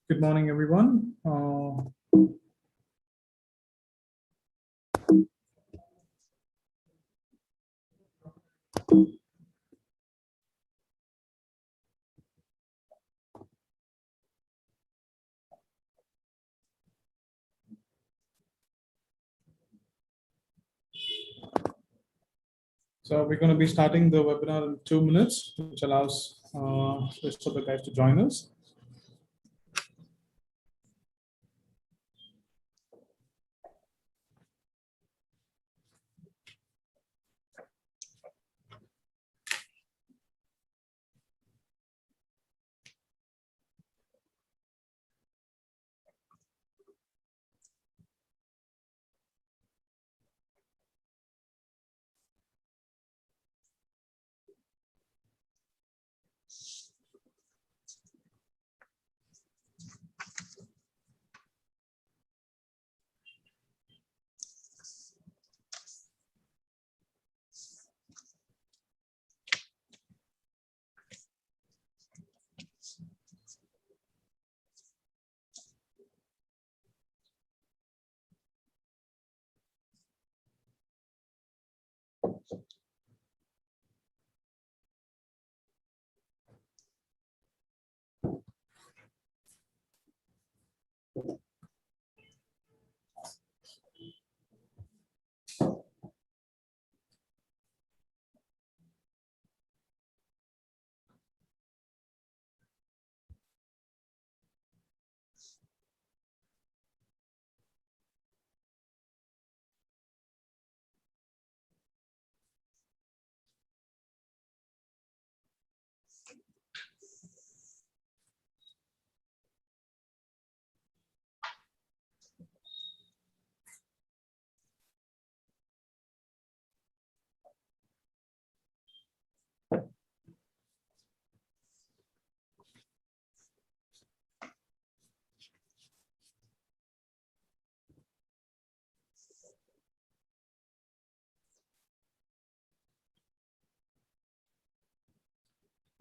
Good morning, everyone. So we're going to be starting the webinar in 2 minutes, which allows the rest of the guys to join us.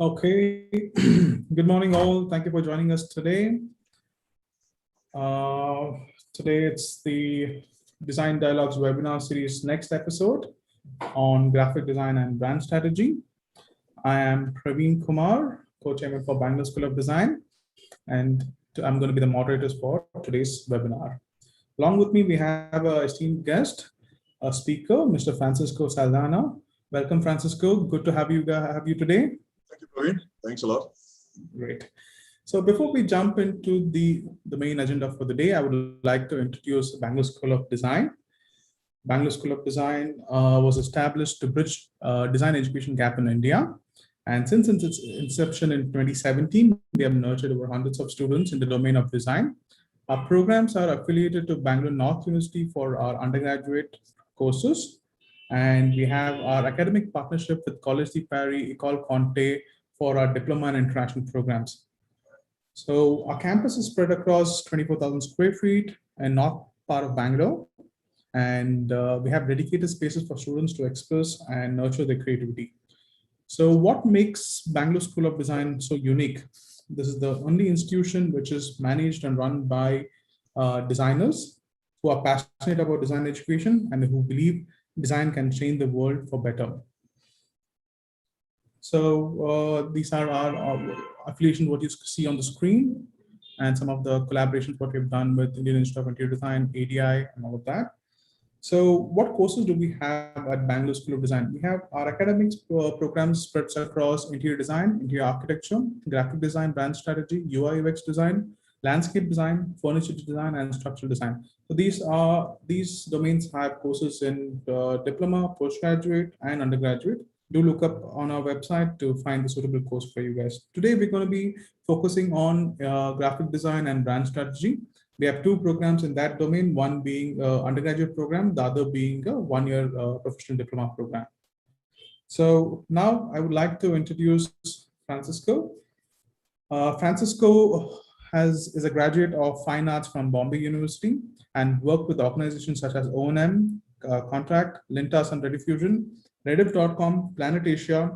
Okay, good morning all. Thank you for joining us today. Today it's the Design Dialogues webinar series next episode on graphic design and brand strategy. I am Praveen Kumar, co-chairman for Bangalore School of Design, and I'm going to be the moderator for today's webinar. Along with me, we have a esteemed guest, a speaker, Mr. Francisco Saldanha. Welcome, Francisco. Good to have you today. Thank you, Praveen. Thanks a lot. Great. So before we jump into the main agenda for the day, I would like to introduce Bangalore School of Design. Bangalore School of Design was established to bridge design education gap in India. And since its inception in 2017, we have nurtured over hundreds of students in the domain of design. Our programs are affiliated to Bangalore North University for our undergraduate courses. And we have our academic partnership with College de Paris, École Conté for our diploma and international programs. So our campus is spread across 24,000 square feet in north part of Bangalore. And we have dedicated spaces for students to express and nurture their creativity. So what makes Bangalore School of Design so unique? This is the only institution which is managed and run by designers who are passionate about design education and who believe design can change the world for better. So these are our affiliations, what you see on the screen, and some of the collaborations what we've done with Indian Institute of Interior Design, ADI, and all of that. So what courses do we have at Bangalore School of Design? We have our academics programs spreads across interior design, interior architecture, graphic design, brand strategy, UI UX design, landscape design, furniture design, and structural design. So these domains have courses in diploma, postgraduate, and undergraduate. Do look up on our website to find the suitable course for you guys. Today, we're going to be focusing on graphic design and brand strategy. We have two programs in that domain, one being undergraduate program, the other being a one-year professional diploma program. So now I would like to introduce Francisco. Francisco is a graduate of Fine Arts from Bombay University and worked with organizations such as O&M, Contract, Lintas and Rediffusion, Rediff.com, Planet Asia,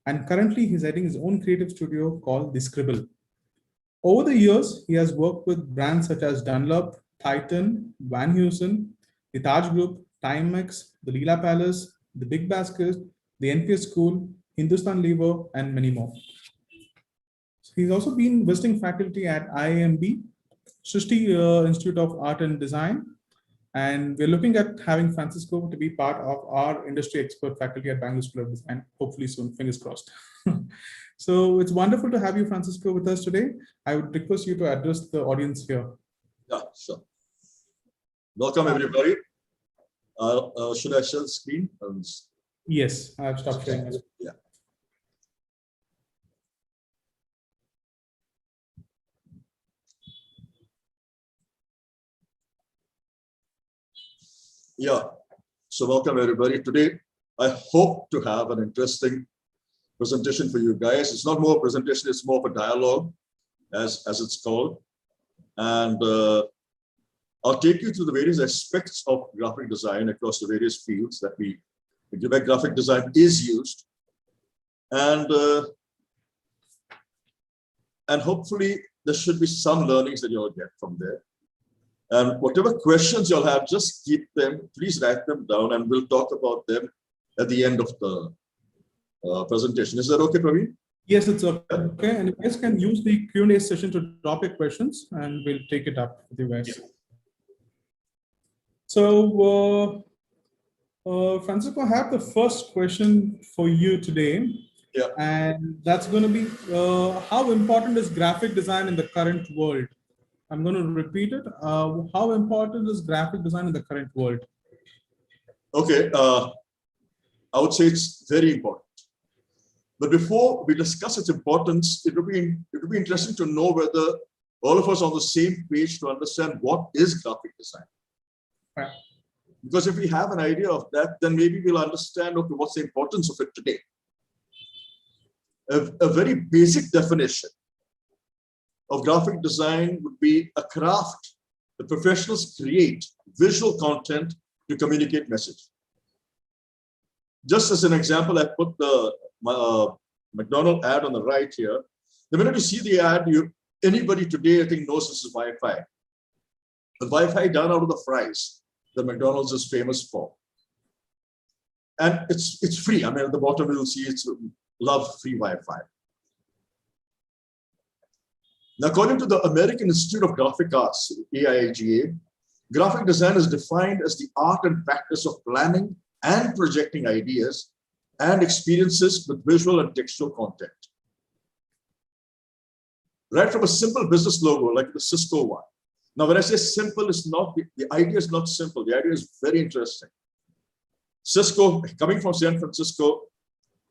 and currently he's heading his own creative studio called The Scribble. Over the years, he has worked with brands such as Dunlop, Titan, Van Heusen, the Taj Group, Timex, the Leela Palace, the Big Basket, the NPS School, Hindustan Lever, and many more. He's also been visiting faculty at IIMB, Srishti Institute of Art and Design, and we're looking at having Francisco to be part of our industry expert faculty at Bangalore School of Design, hopefully soon, fingers crossed. So it's wonderful to have you, Francisco, with us today. I would request you to address the audience here. Yeah, sure. Welcome, everybody. Should I share the screen? Yes, I've stopped sharing it. Yeah. Yeah. So welcome, everybody. Today, I hope to have an interesting presentation for you guys. It's not more a presentation, it's more of a dialogue, as it's called. And I'll take you through the various aspects of graphic design across the various fields that where graphic design is used. And hopefully there should be some learnings that you'll get from there. And whatever questions you'll have, just keep them, please write them down, and we'll talk about them at the end of the presentation. Is that okay, Praveen? Yes, it's okay. And you guys can use the Q&A session to drop your questions, and we'll take it up with you guys. Yeah. So, Francisco, I have the first question for you today. Yeah. And that's going to be, how important is graphic design in the current world? I'm going to repeat it. How important is graphic design in the current world? Okay, I would say it's very important. But before we discuss its importance, it would be interesting to know whether all of us are on the same page to understand what is graphic design. Right. Because if we have an idea of that, then maybe we'll understand, okay, what's the importance of it today. A very basic definition of graphic design would be a craft that professionals create visual content to communicate message. Just as an example, I put the McDonald's ad on the right here. The minute you see the ad, anybody today, I think, knows this is Wi-Fi. The Wi-Fi done out of the fries that McDonald's is famous for. And it's free. I mean, at the bottom, you'll see it's love free Wi-Fi. Now, according to the American Institute of Graphic Arts, AIGA, graphic design is defined as the art and practice of planning and projecting ideas and experiences with visual and textual content. Right from a simple business logo like the Cisco one. Now, when I say simple, it's not, the idea is not simple. The idea is very interesting. Cisco, coming from San Francisco,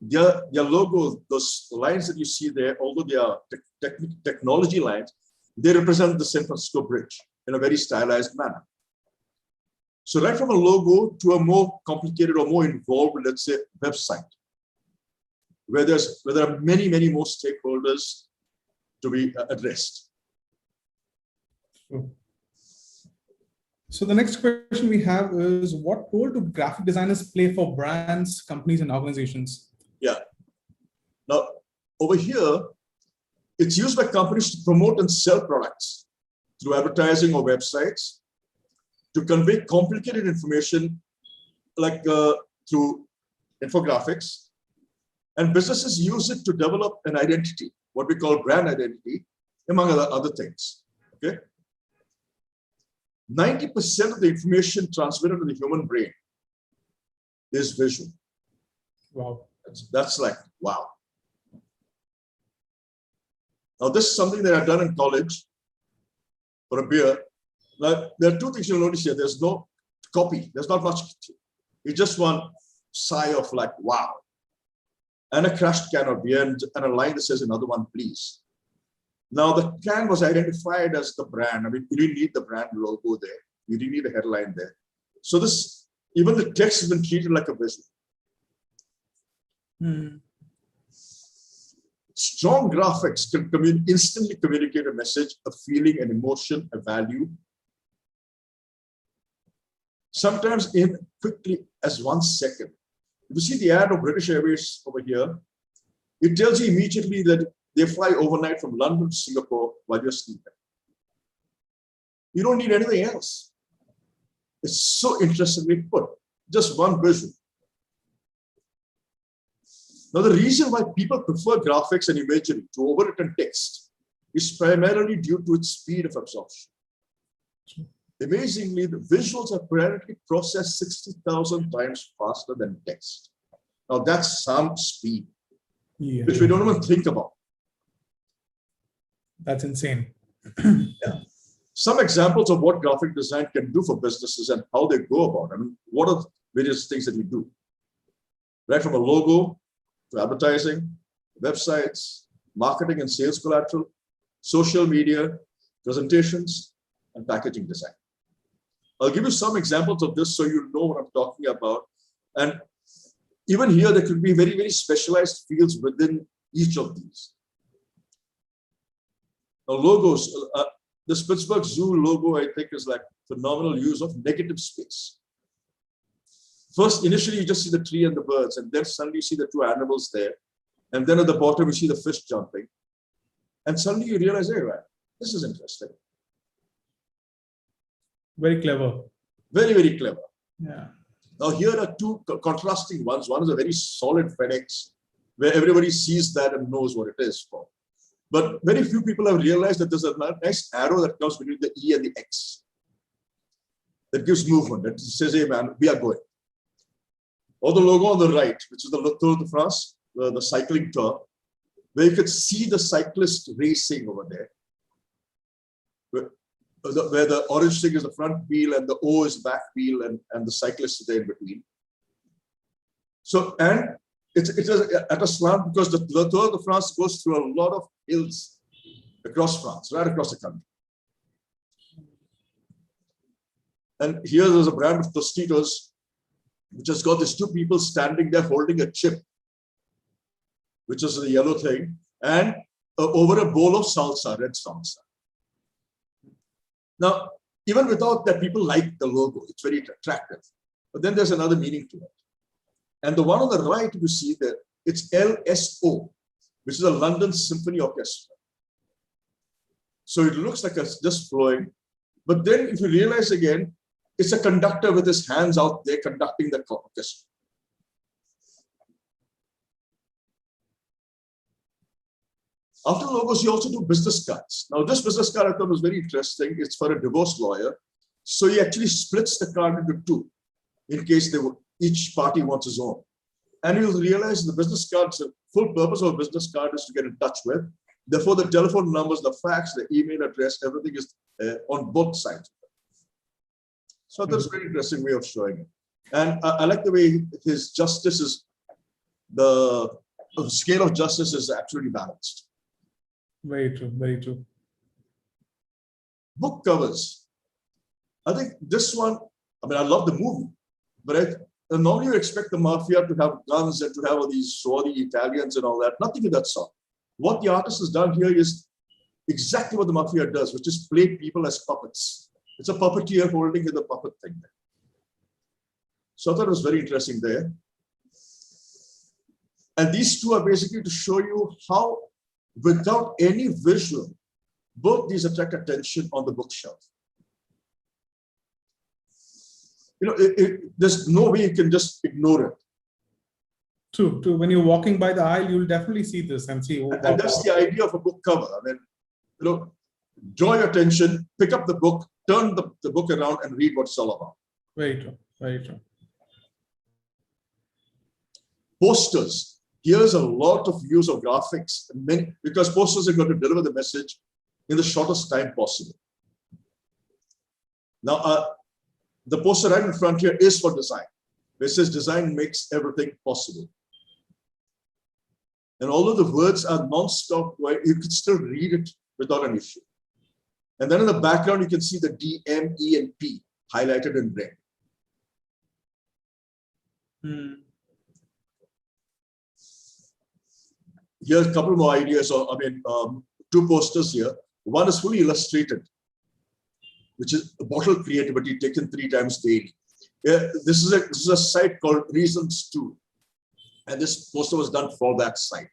their logo, those lines that you see there, although they are technology lines, they represent the San Francisco Bridge in a very stylized manner. So right from a logo to a more complicated or more involved, let's say, website, where there are many, many more stakeholders to be addressed. So the next question we have is, what role do graphic designers play for brands, companies, and organizations? Yeah. Now, over here, it's used by companies to promote and sell products through advertising or websites, to convey complicated information like through infographics. And businesses use it to develop an identity, what we call brand identity, among other things. Okay. 90% of the information transmitted to the human brain is visual. Wow. That's like, wow. Now, this is something that I've done in college for a beer. Now, there are two things you'll notice here. There's no copy. There's not much. It's just one sigh of like, wow. And a crushed can of beer and a line that says another one, please. Now, the can was identified as the brand. I mean, you didn't need the brand logo there. You didn't need a headline there. So this, even the text has been treated like a visual. Strong graphics can instantly communicate a message, a feeling, an emotion, a value. Sometimes in quickly as 1 second. If you see the ad of British Airways over here, it tells you immediately that they fly overnight from London to Singapore while you're sleeping. You don't need anything else. It's so interestingly put. Just one visual. Now, the reason why people prefer graphics and imagery to overwritten text is primarily due to its speed of absorption. Amazingly, the visuals are apparently processed 60,000 times faster than text. Now, that's some speed, which we don't even think about. That's insane. Yeah. Some examples of what graphic design can do for businesses and how they go about it. I mean, what are the various things that we do? Right from a logo to advertising, websites, marketing and sales collateral, social media, presentations, and packaging design. I'll give you some examples of this so you know what I'm talking about. And even here, there could be very, very specialized fields within each of these. Now, logos. This Pittsburgh Zoo logo, I think, is like phenomenal use of negative space. First, initially, you just see the tree and the birds, and then suddenly you see the two animals there. And then at the bottom, you see the fish jumping. And suddenly you realize, hey, right, this is interesting. Very clever. Very, very clever. Yeah. Now, here are two contrasting ones. One is a very solid Fedex, where everybody sees that and knows what it is for. But very few people have realized that there's a nice arrow that comes between the E and the X. That gives movement. That says, hey, man, we are going. Or the logo on the right, which is the Tour de France, the cycling tour, where you could see the cyclist racing over there. Where the orange thing is the front wheel and the O is back wheel and the cyclist is there in between. So, and it is at a slant because the Tour de France goes through a lot of hills across France, right across the country. And here there's a brand of Tostitos, which has got these two people standing there holding a chip, which is the yellow thing, and over a bowl of salsa, red salsa. Now, even without that, people like the logo. It's very attractive. But then there's another meaning to it. And the one on the right, you see that it's LSO, which is a London Symphony Orchestra. So it looks like it's just flowing. But then if you realize again, it's a conductor with his hands out there conducting the orchestra. After logos, you also do business cards. Now, this business card I thought was very interesting. It's for a divorce lawyer. So he actually splits the card into two in case each party wants his own. And you'll realize the business cards, the full purpose of a business card is to get in touch with. Therefore, the telephone numbers, the fax, the email address, everything is on both sides. So that's a very interesting way of showing it. And I like the way his justice is, the scale of justice is absolutely balanced. Very true, very true. Book covers. I think this one, I mean, I love the movie, but normally you expect the mafia to have guns and to have all these swarthy Italians and all that. Nothing of that sort. What the artist has done here is exactly what the mafia does, which is play people as puppets. It's a puppeteer holding the puppet thing there. So I thought it was very interesting there. And these two are basically to show you how, without any visual, both these attract attention on the bookshelf. You know, there's no way you can just ignore it. True. When you're walking by the aisle, you'll definitely see this and see. And that's the idea of a book cover. I mean, you know, draw your attention, pick up the book, turn the book around and read what it's all about. Very true. Very true. Posters. Here's a lot of use of graphics, because posters are going to deliver the message in the shortest time possible. Now, the poster right in front here is for design. It says design makes everything possible. And although the words are non-stop, you can still read it without an issue. And then in the background, you can see the D, M, E, and P highlighted in red. Here's a couple more ideas. Two posters here. One is fully illustrated, which is bottle creativity taken 3 times daily. This is a site called Reasons 2. And this poster was done for that site.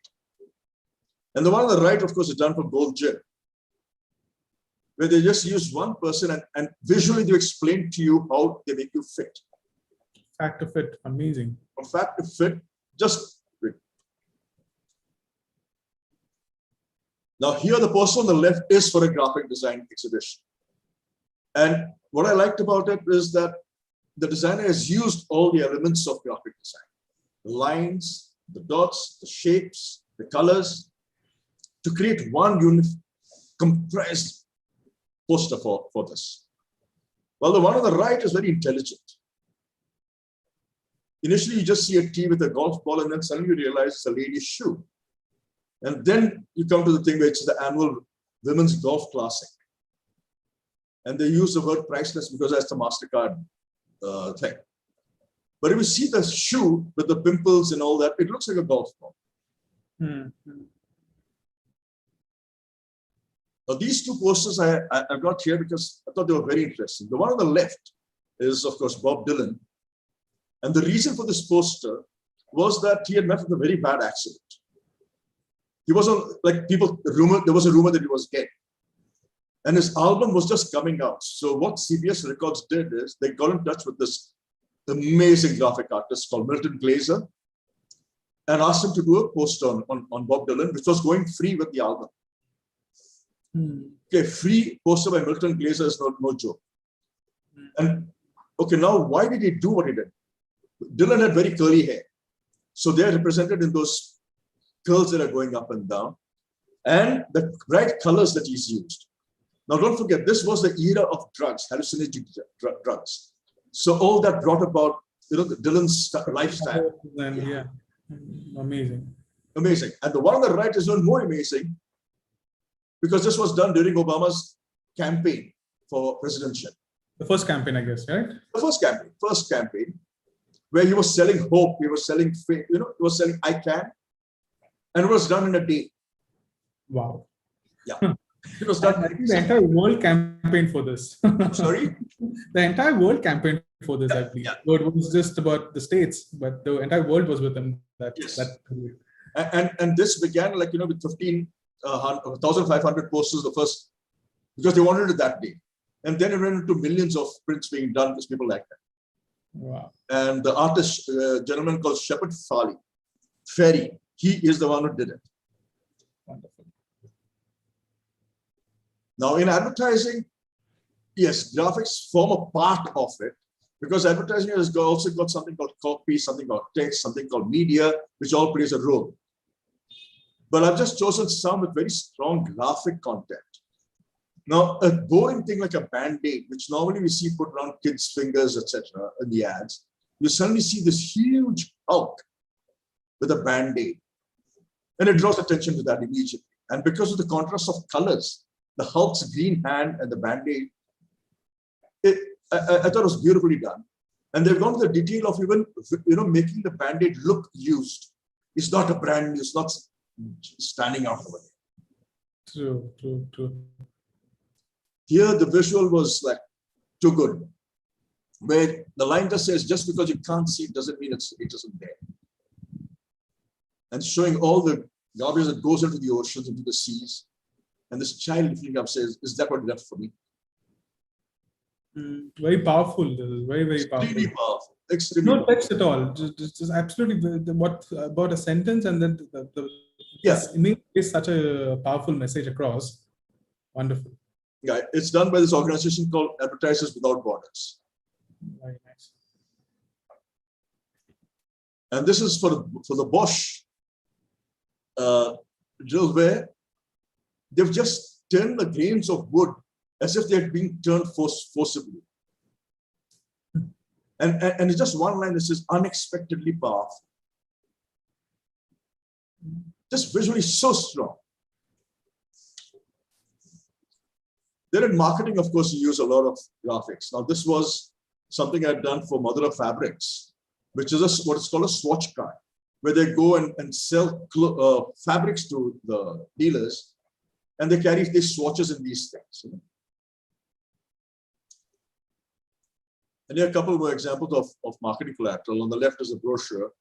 And the one on the right, of course, is done for Gold Gym, where they just use one person and visually they explain to you how they make you fit. Fact to fit, amazing. From fact to fit, just fit. Now here the poster on the left is for a graphic design exhibition. And what I liked about it is that the designer has used all the elements of graphic design. The lines, the dots, the shapes, the colors, to create one compressed poster for this. Well, the one on the right is very intelligent. Initially, you just see a T with a golf ball, and then suddenly you realize it's a lady's shoe. And then you come to the thing which is the annual Women's Golf Classic. And they use the word priceless because that's the MasterCard thing. But if you see the shoe with the pimples and all that, it looks like a golf ball. Now, these two posters I got here because I thought they were very interesting. The one on the left is, of course, Bob Dylan. And the reason for this poster was that he had met with a very bad accident. He was on, like there was a rumor that he was dead. And his album was just coming out. So what CBS Records did is they got in touch with this amazing graphic artist called Milton Glaser and asked him to do a poster on Bob Dylan, which was going free with the album. Okay, free poster by Milton Glaser is no joke. And okay, now why did he do what he did? Dylan had very curly hair. So they are represented in those curls that are going up and down. And the bright colors that he's used. Now don't forget, this was the era of drugs, hallucinogenic drugs. So all that brought about, Dylan's lifestyle. Yeah, amazing. Amazing. And the one on the right is even more amazing because this was done during Obama's campaign for presidentship. The first campaign, I guess, right? The first campaign, where he was selling hope, he was selling faith, he was selling I can, and it was done in a day. Wow. Yeah. It was done. I think the entire world campaigned for this. Sorry? The entire world campaigned for this, I believe. Yeah. So it was just about the States, but the entire world was with them. Yes. And this began with 1,500 posters the first, because they wanted it that day. And then it went into millions of prints being done because people like that. Wow. And the artist, gentleman called Shepard Fairey, he is the one who did it. Wonderful. Now in advertising, yes, graphics form a part of it because advertising has also got something called copy, something called text, something called media, which all plays a role. But I've just chosen some with very strong graphic content. Now, a boring thing like a Band-Aid, which normally we see put around kids' fingers, etc., in the ads, you suddenly see this huge Hulk with a Band-Aid. And it draws attention to that immediately. And because of the contrast of colors, the Hulk's green hand and the Band-Aid, I thought it was beautifully done. And they've gone to the detail of even, making the Band-Aid look used. It's not a brand new, it's not standing out over there. True. Here, the visual was like too good. Where the line just says, just because you can't see it doesn't mean it isn't there. And showing all the garbage that goes into the oceans, into the seas. And this child looking up says, is that what you left for me? Very powerful. This is very, very powerful. Extremely powerful. Extremely No text at all. Just absolutely what about a sentence, and then the image is such a powerful message across. Wonderful. Yeah, it's done by this organization called Advertisers Without Borders. Very nice. And this is for the Bosch drill, where they've just turned the grains of wood as if they had been turned forcibly. And it's just one line that says unexpectedly powerful. Just visually so strong. Then in marketing, of course, you use a lot of graphics. Now, this was something I'd done for Mother of Fabrics, which is what is called a swatch card, where they go and sell fabrics to the dealers, and they carry these swatches in these things. You know? And here are a couple more examples of marketing collateral. On the left is a brochure,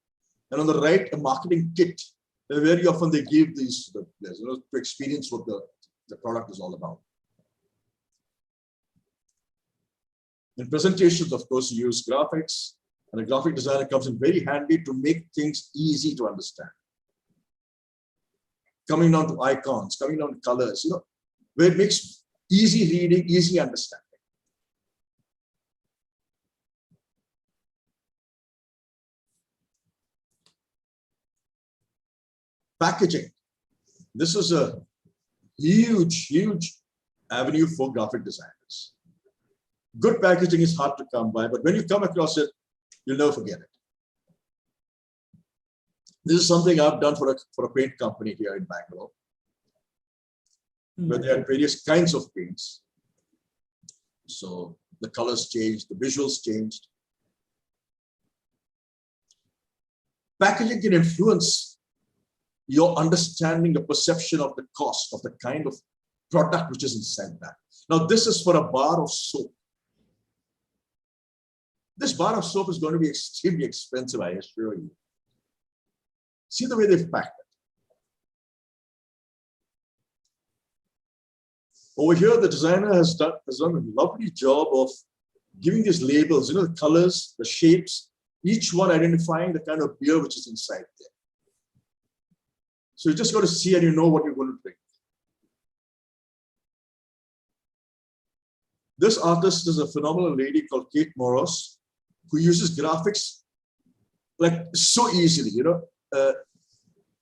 and on the right, a marketing kit. Very often they give these to the players, you know, to experience what the product is all about. In presentations, of course, you use graphics, and a graphic designer comes in very handy to make things easy to understand. Coming down to icons, coming down to colors, you know, where it makes easy reading, easy understanding. Packaging. This is a huge, huge avenue for graphic designers. Good packaging is hard to come by, but when you come across it, you'll never forget it. This is something I've done for a paint company here in Bangalore, where they had various kinds of paints. So the colors changed, the visuals changed. Packaging can influence your understanding, the perception of the cost of the kind of product which is inside that. Now, this is for a bar of soap. This bar of soap is going to be extremely expensive, I assure you. See the way they've packed it. Over here, the designer has done a lovely job of giving these labels, you know, the colors, the shapes, each one identifying the kind of beer which is inside there. So you just got to see and you know what you're going to drink. This artist is a phenomenal lady called Kate Moros, who uses graphics like so easily, you know.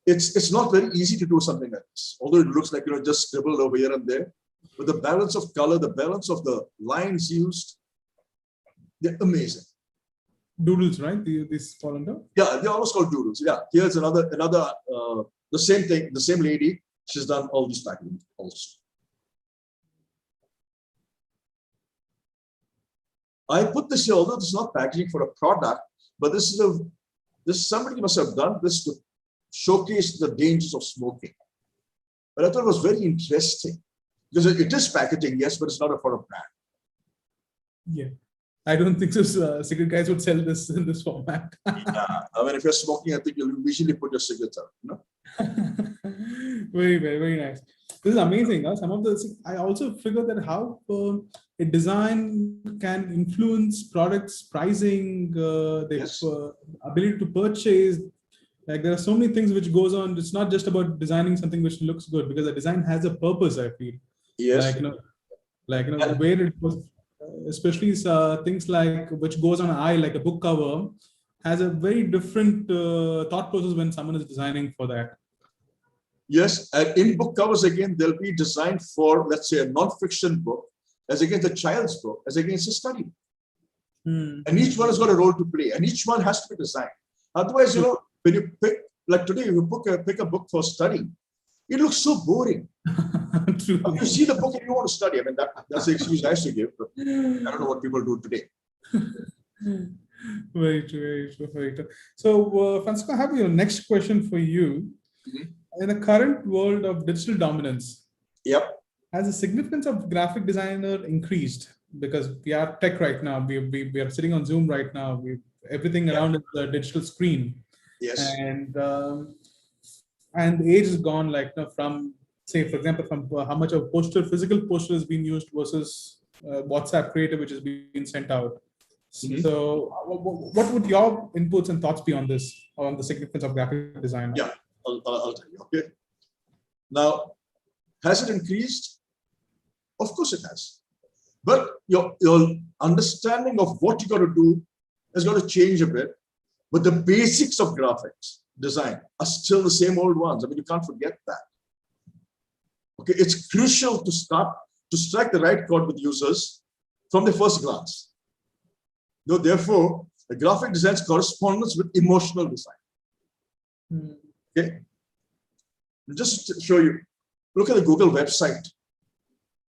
It's not very easy to do something like this, although it looks like, you know, just scribbled over here and there. But the balance of color, the balance of the lines used, they're amazing. Doodles, right? This fall under? Yeah, they're almost called doodles. Yeah, here's another the same thing, the same lady. She's done all these packaging also. I put this here, although this is not packaging for a product, but this is somebody must have done this to showcase the dangers of smoking. But I thought it was very interesting because it is packaging, yes, but it's not for a brand. Yeah, I don't think so. Cigarette guys would sell this in this format. Yeah, I mean, if you're smoking, I think you'll usually put your cigarettes out, you know? Very, very, very nice. This is amazing. Huh? Some of the I also figured that how a design can influence products, pricing, the ability to purchase. Like there are so many things which goes on. It's not just about designing something which looks good, because a design has a purpose, I feel. Yes. Like where it was, especially things like which goes on an eye, like a book cover, has a very different thought process when someone is designing for that. Yes, and in book covers, again, they'll be designed for, let's say, a non-fiction book, as against a child's book, as against a study. And each one has got a role to play, and each one has to be designed. Otherwise, you know, when you pick, like today, if you pick a book for study, it looks so boring. True. You see the book and you want to study. I mean, that's the excuse I used to give, but I don't know what people do today. Very true, very true, very true. So, Francisco, I have your next question for you. In the current world of digital dominance, has the significance of graphic designer increased? Because we are tech right now. We are sitting on Zoom right now. Everything around is a digital screen. Yes. And the age is gone, like from, say, for example, from how much of physical poster is being used versus WhatsApp creative, which is being sent out. So what would your inputs and thoughts be on this, on the significance of graphic design? Yeah, I'll tell you. Okay. Now, has it increased? Of course it has. But your understanding of what you got to do has got to change a bit. But the basics of graphics design are still the same old ones. I mean, you can't forget that. Okay, it's crucial to strike the right chord with users from the first glance. Therefore, the graphic design's correspondence with emotional design. Okay, just to show you, look at the Google website.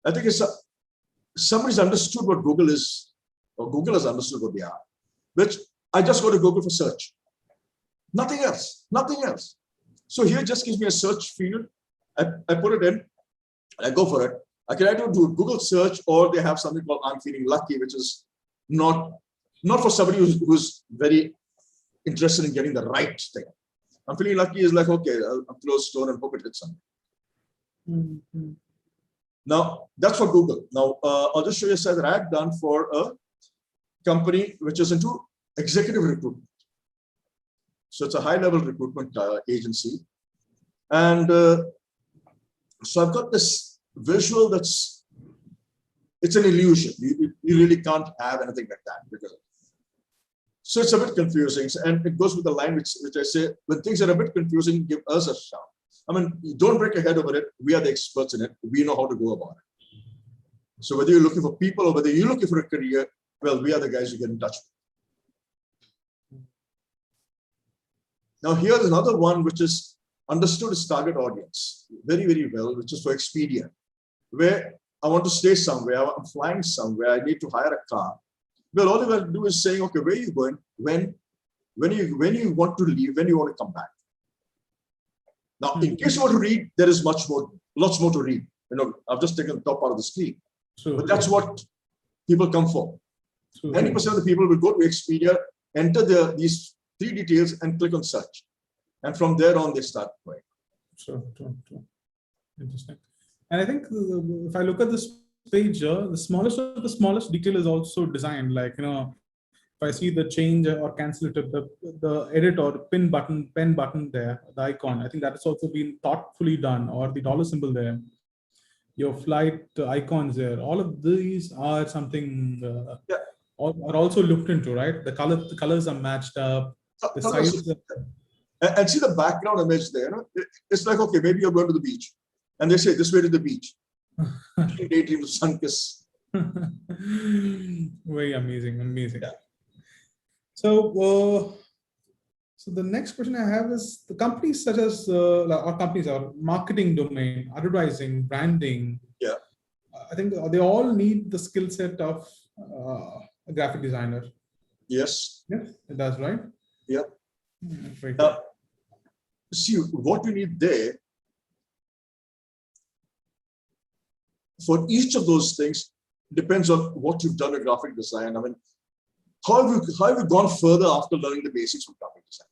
I think it's somebody's understood what Google is, or Google has understood what they are. Which I just go to Google for search. Nothing else, nothing else. So here it just gives me a search field. I put it in, I go for it. I can either do Google search, or they have something called I'm feeling lucky, which is not for somebody who's very interested in getting the right thing. I'm feeling lucky is like, okay, I'll close store and hope it hits something. Now, that's for Google. Now, I'll just show you a site that I've done for a company which is into executive recruitment. So it's a high-level recruitment agency. And so I've got this visual it's an illusion. You really can't have anything like that. So it's a bit confusing. And it goes with the line which I say, when things are a bit confusing, give us a shout. I mean, you don't break your head over it. We are the experts in it. We know how to go about it. So whether you're looking for people or whether you're looking for a career, well, we are the guys you get in touch with. Now, here's another one which is understood its target audience very, very well, which is for Expedia, where I want to stay somewhere, I'm flying somewhere, I need to hire a car. Well, all you have to do is saying, okay, where are you going? When you want to leave, when you want to come back. Now, in case you want to read, there is lots more to read. I've just taken the top part of the screen. But that's what people come for. 90% of the people will go to Expedia, enter these 3 details and click on search. And from there on, they start going. True. Interesting. And I think if I look at this page here, the smallest of the smallest detail is also designed. Like, if I see the change or cancel it, the edit or pen button there, the icon, I think that has also been thoughtfully done, or the dollar symbol there, your flight icons there. All of these are something are also looked into, right? The colors are matched up. The sizes and see the background image there. It's like, okay, maybe you're going to the beach, and they say this way to the beach. Daydream of sun kiss. Very amazing. Yeah. So the next question I have is the companies such as our companies are marketing domain, advertising, branding. Yeah. I think they all need the skill set of a graphic designer. Yes. Yeah, it does, right? Yeah. Now, see what you need there. For each of those things depends on what you've done with graphic design. I mean, how have you gone further after learning the basics of graphic design?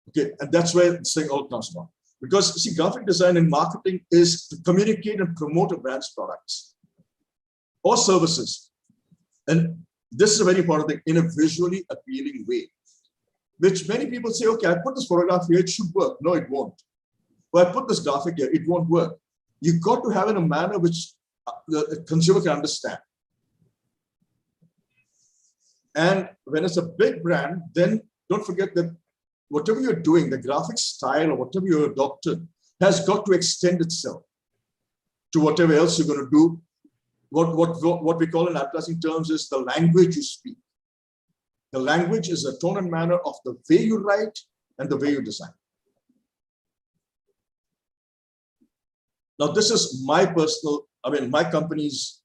Okay, and that's where this thing all comes from. Because see, graphic design and marketing is to communicate and promote a brand's products or services. And this is a very important thing, in a visually appealing way, which many people say, okay, I put this photograph here, it should work. No, it won't. Or I put this graphic here, it won't work. You've got to have it in a manner which the consumer can understand. And when it's a big brand, then don't forget that whatever you're doing, the graphic style or whatever you're adopted has got to extend itself to whatever else you're going to do. What we call in advertising terms is the language you speak. The language is the tone and manner of the way you write and the way you design. Now, this is my company's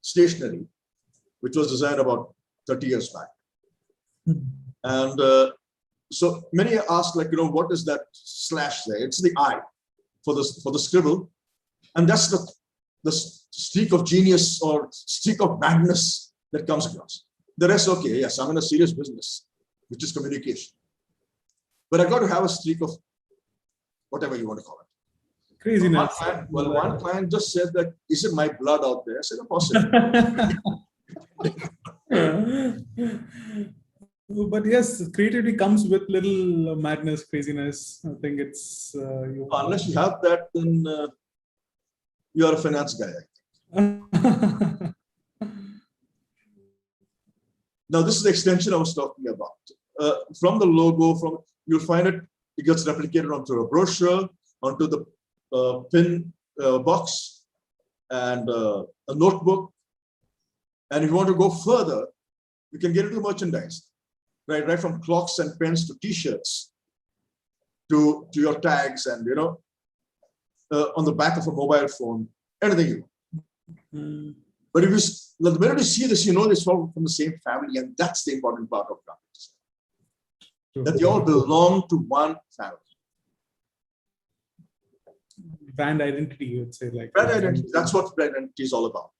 stationery, which was designed about 30 years back. And so many ask, like, what is that slash there? It's the I for the scribble. And that's the streak of genius or streak of madness that comes across. The rest, okay, yes, I'm in a serious business, which is communication. But I got to have a streak of whatever you want to call it. Craziness. One client just said that, is it my blood out there? I said, impossible. But yes, creativity comes with little madness, craziness. I think it's... Unless you have that, then you are a finance guy. Now, this is the extension I was talking about. From the logo, you'll find it gets replicated onto a brochure, onto the pin box, and a notebook. And if you want to go further, you can get into merchandise, right from clocks and pens to T-shirts, to your tags, and on the back of a mobile phone, anything you want. But the minute you see this, you know it's all from the same family, and that's the important part of graphic design. That they all belong to one family. Brand identity, you would say, like brand identity. That's what brand identity is all about.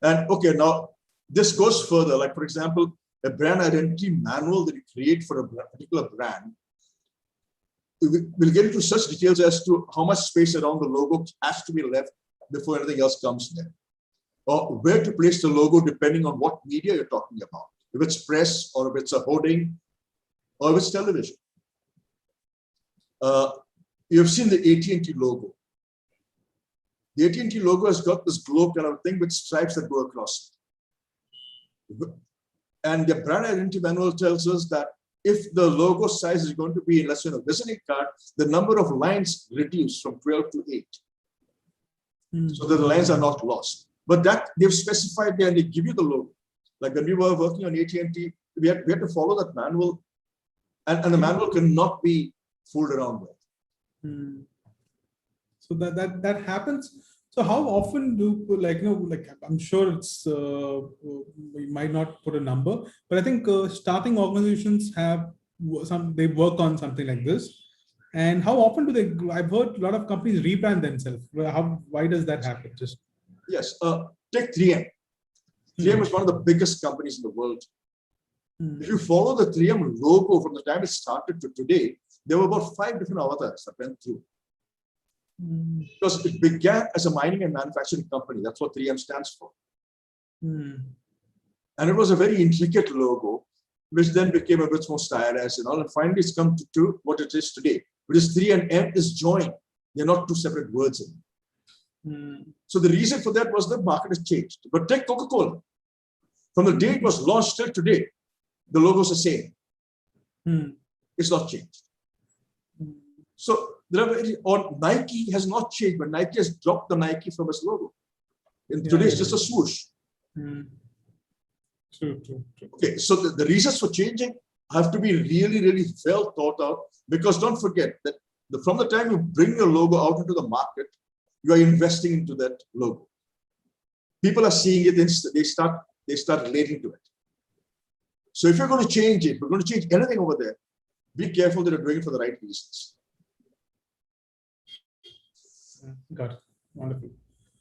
And okay, now this goes further. Like for example, a brand identity manual that you create for a particular brand. We'll get into such details as to how much space around the logo has to be left before anything else comes there, or where to place the logo depending on what media you're talking about. If it's press, or if it's a hoarding, or if it's television. You've seen the AT&T logo. The AT&T logo has got this globe kind of thing with stripes that go across it. And the brand identity manual tells us that if the logo size is going to be, let's say, a visiting card, the number of lines reduced from 12 to 8. So that the lines are not lost. But that they've specified there, and they give you the logo. Like when we were working on AT&T, we had to follow that manual, and the manual cannot be fooled around with. So that happens. So how often do, like I'm sure it's we might not put a number, but I think starting organizations have they work on something like this. And how often do they? I've heard a lot of companies rebrand themselves. Why does that happen? Just yes, take 3M. 3M is one of the biggest companies in the world. If you follow the 3M logo from the time it started to today, there were about 5 different avatars that went through. Because it began as a mining and manufacturing company. That's what 3M stands for. And it was a very intricate logo, which then became a bit more stylized and all. And finally, it's come to what it is today, which is 3 and M is joined. They're not 2 separate words. So the reason for that was the market has changed. But take Coca-Cola. From the day it was launched till today, the logo is the same. It's not changed. So Nike has not changed, but Nike has dropped the Nike from its logo. And today it's just a swoosh. True. Okay, so the reasons for changing have to be really, really well thought out, because don't forget that from the time you bring your logo out into the market, you are investing into that logo. People are seeing it, they start relating to it. So if you're going to change it, we're going to change anything over there, be careful that you're doing it for the right reasons. Got it. Wonderful.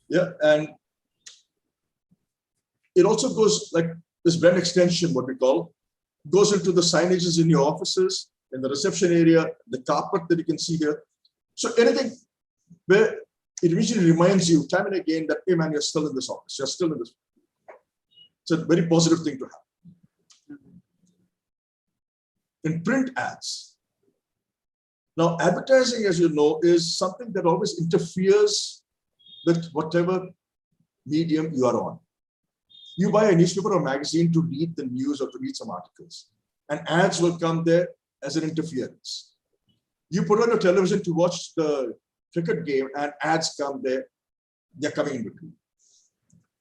Yeah, and it also goes like this brand extension, what we call, goes into the signages in your offices, in the reception area, the carpet that you can see here. So anything where it usually reminds you time and again that, hey man, you're still in this office, you're still in this. It's a very positive thing to have. In print ads. Now, advertising, as you know, is something that always interferes with whatever medium you are on. You buy a newspaper or magazine to read the news or to read some articles, and ads will come there as an interference. You put on your television to watch the cricket game, and ads come there, they're coming in between.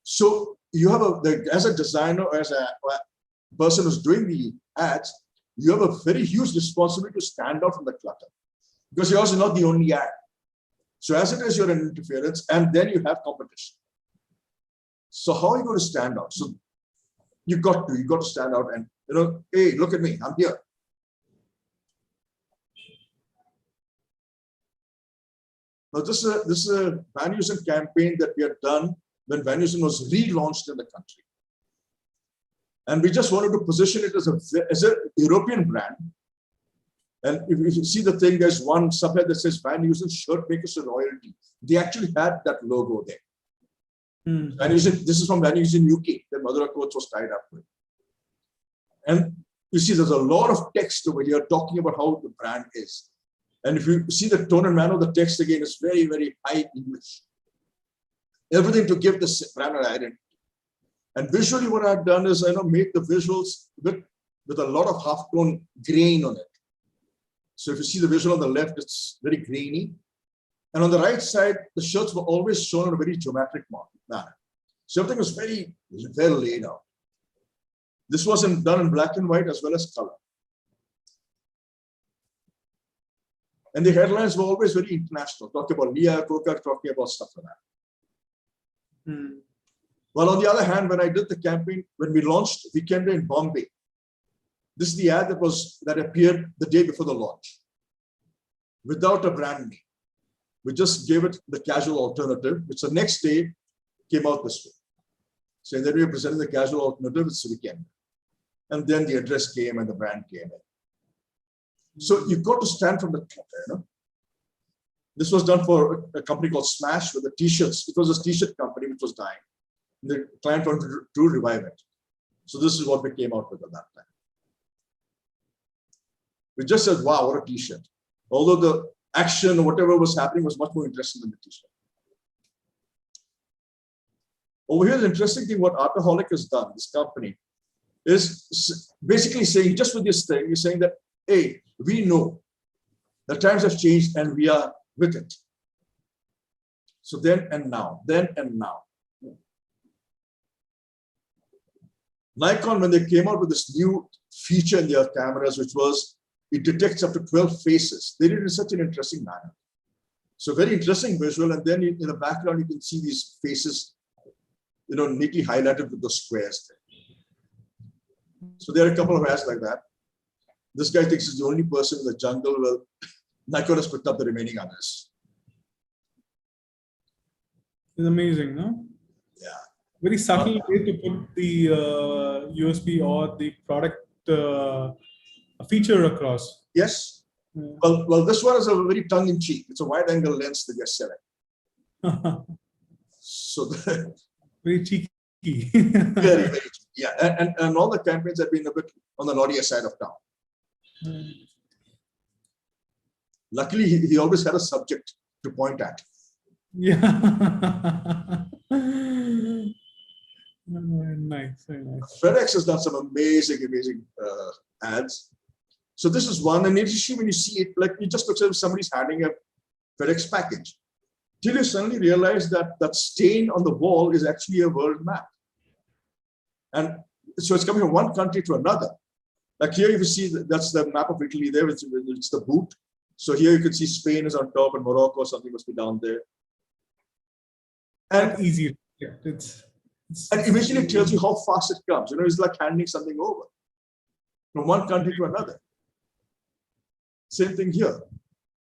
So you have as a designer or as a person who's doing the ads, you have a very huge responsibility to stand out from the clutter, because you're also not the only ad. So as it is, you're an interference, and then you have competition. So how are you going to stand out? So you got to stand out and, hey, look at me, I'm here. Now this is a Van Heusen campaign that we had done when Van Heusen was relaunched in the country. And we just wanted to position it as a European brand. And if you see the thing, there's one subhead that says Van Heusen shirt makers to royalty. They actually had that logo there. Van Heusen, this is from Van Heusen UK, that Madura Coach was tied up with. And you see, there's a lot of text over here talking about how the brand is. And if you see the tone and manner of the text again, it's very, very high English. everything to give this brand an identity. And visually, what I've done is, made the visuals with a lot of half-tone grain on it. So if you see the visual on the left, it's very grainy. And on the right side, the shirts were always shown in a very geometric manner. So everything was very well laid out. This was done in black and white as well as color. And the headlines were always very international, talking about Lia, Coca, talking about stuff like that. Well, on the other hand, when I did the campaign, when we launched, we came in Bombay. This is the ad that appeared the day before the launch, without a brand name. We just gave it the casual alternative, which the next day came out this way. So then we were presenting the casual alternative, it's the weekend. And then the address came and the brand came in. So you've got to stand from the top. This was done for a company called Smash with the t-shirts. It was a t-shirt company which was dying. The client wanted to revive it. So this is what we came out with at that time. We just said, wow, what a t-shirt. Although the action or whatever was happening was much more interesting than the t-shirt. Over here, the interesting thing, what Artaholic has done, this company, is basically saying, just with this thing, you're saying that, hey, we know the times have changed and we are with it. So then and now. Nikon, when they came out with this new feature in their cameras, which was it detects up to 12 faces, they did it in such an interesting manner. So very interesting visual. And then in the background, you can see these faces, neatly highlighted with the squares there. So there are a couple of ads like that. This guy thinks he's the only person in the jungle. Well, Nikon has picked up the remaining others. It's amazing, no? Yeah. Very subtle way to put the USP or the product feature across. Yes. Yeah. Well, this one is a very tongue-in-cheek. It's a wide-angle lens that they're selling. So very cheeky. Very, very cheeky. Yeah, and all the campaigns have been a bit on the naughtier side of town. Luckily, he always had a subject to point at. Yeah. Nice, very nice. Fedex has done some amazing ads. So this is one, and initially when you see it, like you just look as if somebody's handing a FedEx package. Till you suddenly realize that that stain on the wall is actually a world map. And so it's coming from one country to another. Like here you see that's the map of Italy there, it's the boot. So here you can see Spain is on top and Morocco or something must be down there. And easy. Yeah, and eventually it tells you how fast it comes. It's like handing something over from one country to another. Same thing here.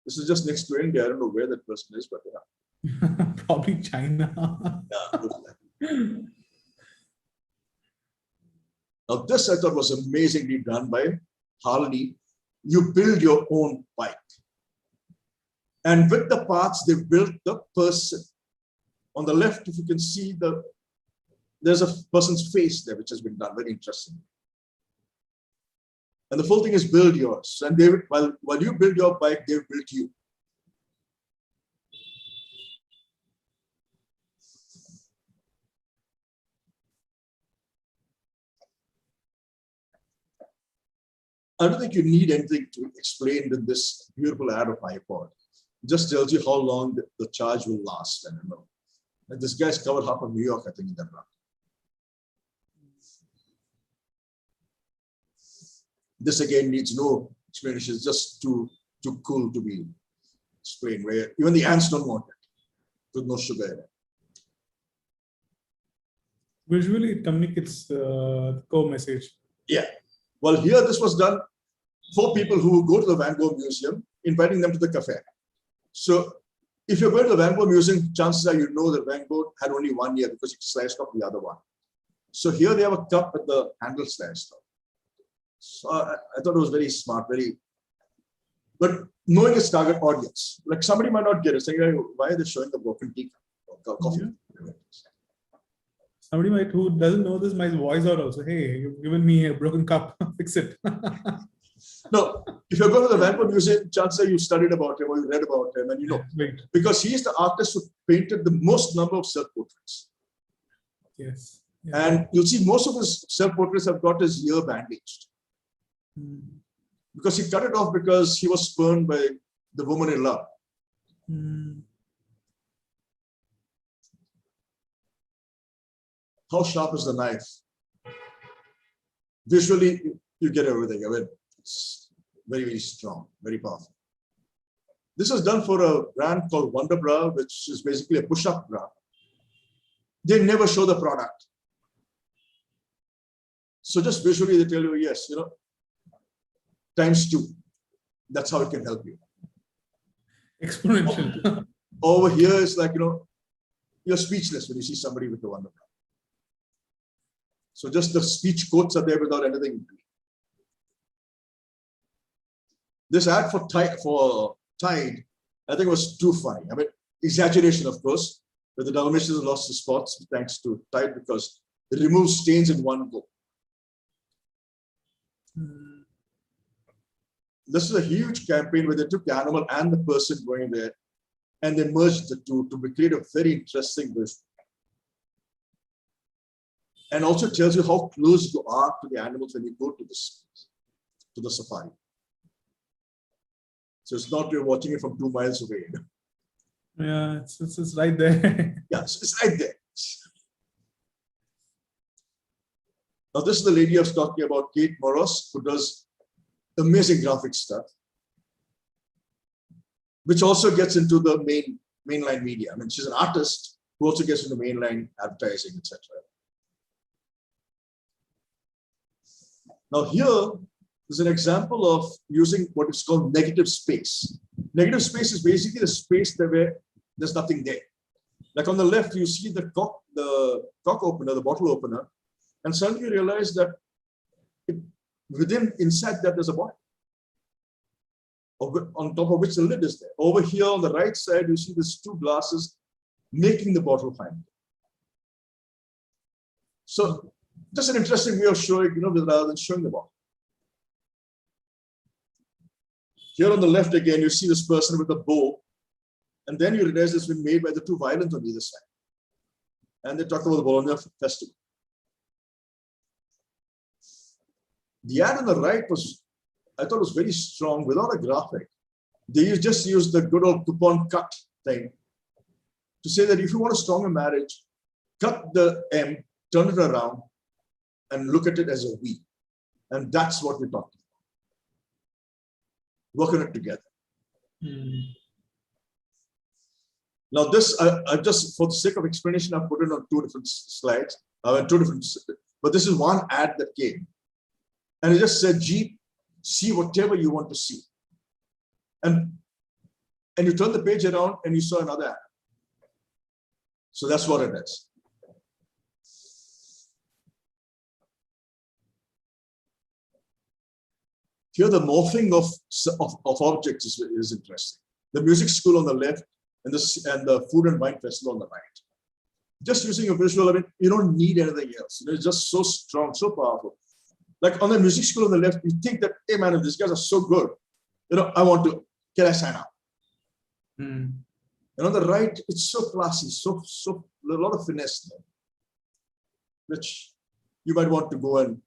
This is just next to India. I don't know where that person is, but yeah. Probably China. Yeah. Now this I thought was amazingly done by Harley. You build your own bike. And with the parts, they built the person. On the left, if you can see, there's a person's face there, which has been done very interesting. And the full thing is build yours. And they, while you build your bike, they've built you. I don't think you need anything to explain in this beautiful ad of iPod. It just tells you how long the charge will last. I don't know. And this guy's covered half of New York, I think, in that run. This again needs no explanation. It's just too cool to be explained. Where even the ants don't want it, with no sugar in it. Visually, it communicates the core message. Yeah. Well, here this was done for people who go to the Van Gogh Museum, inviting them to the cafe. So if you're going to the Van Gogh Museum, chances are you know that Van Gogh had only 1 year because he sliced off the other one. So here they have a cup with the handle sliced off. So I thought it was very smart, but knowing its target audience, like somebody might not get it, saying, why are they showing the broken teacup or coffee? Yeah. Somebody who doesn't know this might voice out also, hey, you've given me a broken cup, fix it. No, if you go to the Vancouver Museum, chances are you studied about him or you read about him, and you know, Right. because he is the artist who painted the most number of self-portraits. Yes. Yeah. And you'll see most of his self-portraits have got his ear bandaged. Because he cut it off because he was spurned by the woman in love. How sharp is the knife? Visually, you get everything. I mean, it's very, very strong, very powerful. This was done for a brand called WonderBro, which is basically a push-up bra. They never show the product. So just visually, they tell you, yes, you know, ×2. That's how it can help you. Exponential. Over here is like, you know, you're speechless when you see somebody with a WonderBro. So just the speech quotes are there without anything. This ad for Tide, I think was too funny. I mean, exaggeration, of course, but the Dalmatians lost the spots thanks to Tide because it removes stains in one go. This is a huge campaign where they took the animal and the person going there and they merged the two to create a very interesting vision. And also tells you how close you are to the animals when you go to the safari. So it's not you're watching it from 2 miles away. Yeah, it's right there. Yeah, it's right there. Now this is the lady I was talking about, Kate Moros, who does amazing graphic stuff, which also gets into the mainline media. I mean, she's an artist who also gets into mainline advertising, etc. Now here is an example of using what is called negative space. Negative space is basically the space where there's nothing there. Like on the left, you see the cork opener, the bottle opener, and suddenly you realize that inside that there's a bottle, on top of which the lid is there. Over here on the right side, you see these 2 glasses making the bottle final. So just an interesting way of showing, you know, rather than showing the bottle. Here on the left again, you see this person with a bow, and then you realize it's been made by the 2 violins on either side. And they talk about the Bologna festival. The ad on the right I thought was very strong without a graphic. They just used the good old coupon cut thing to say that if you want a stronger marriage, cut the M, turn it around, and look at it as a V. And that's what we're talking about. Working it together. Now this, I just, for the sake of explanation, I've put it on 2 different slides, but this is one ad that came. And it just said, Jeep, see whatever you want to see. And you turn the page around and you saw another ad. So that's what it is. Here, the morphing of objects is interesting. The music school on the left and the food and wine festival on the right. Just using a visual, I mean, you don't need anything else. You know, it's just so strong, so powerful. Like on the music school on the left, you think that, hey man, if these guys are so good, you know, can I sign up? And on the right, it's so classy, so a lot of finesse there, which you might want to go and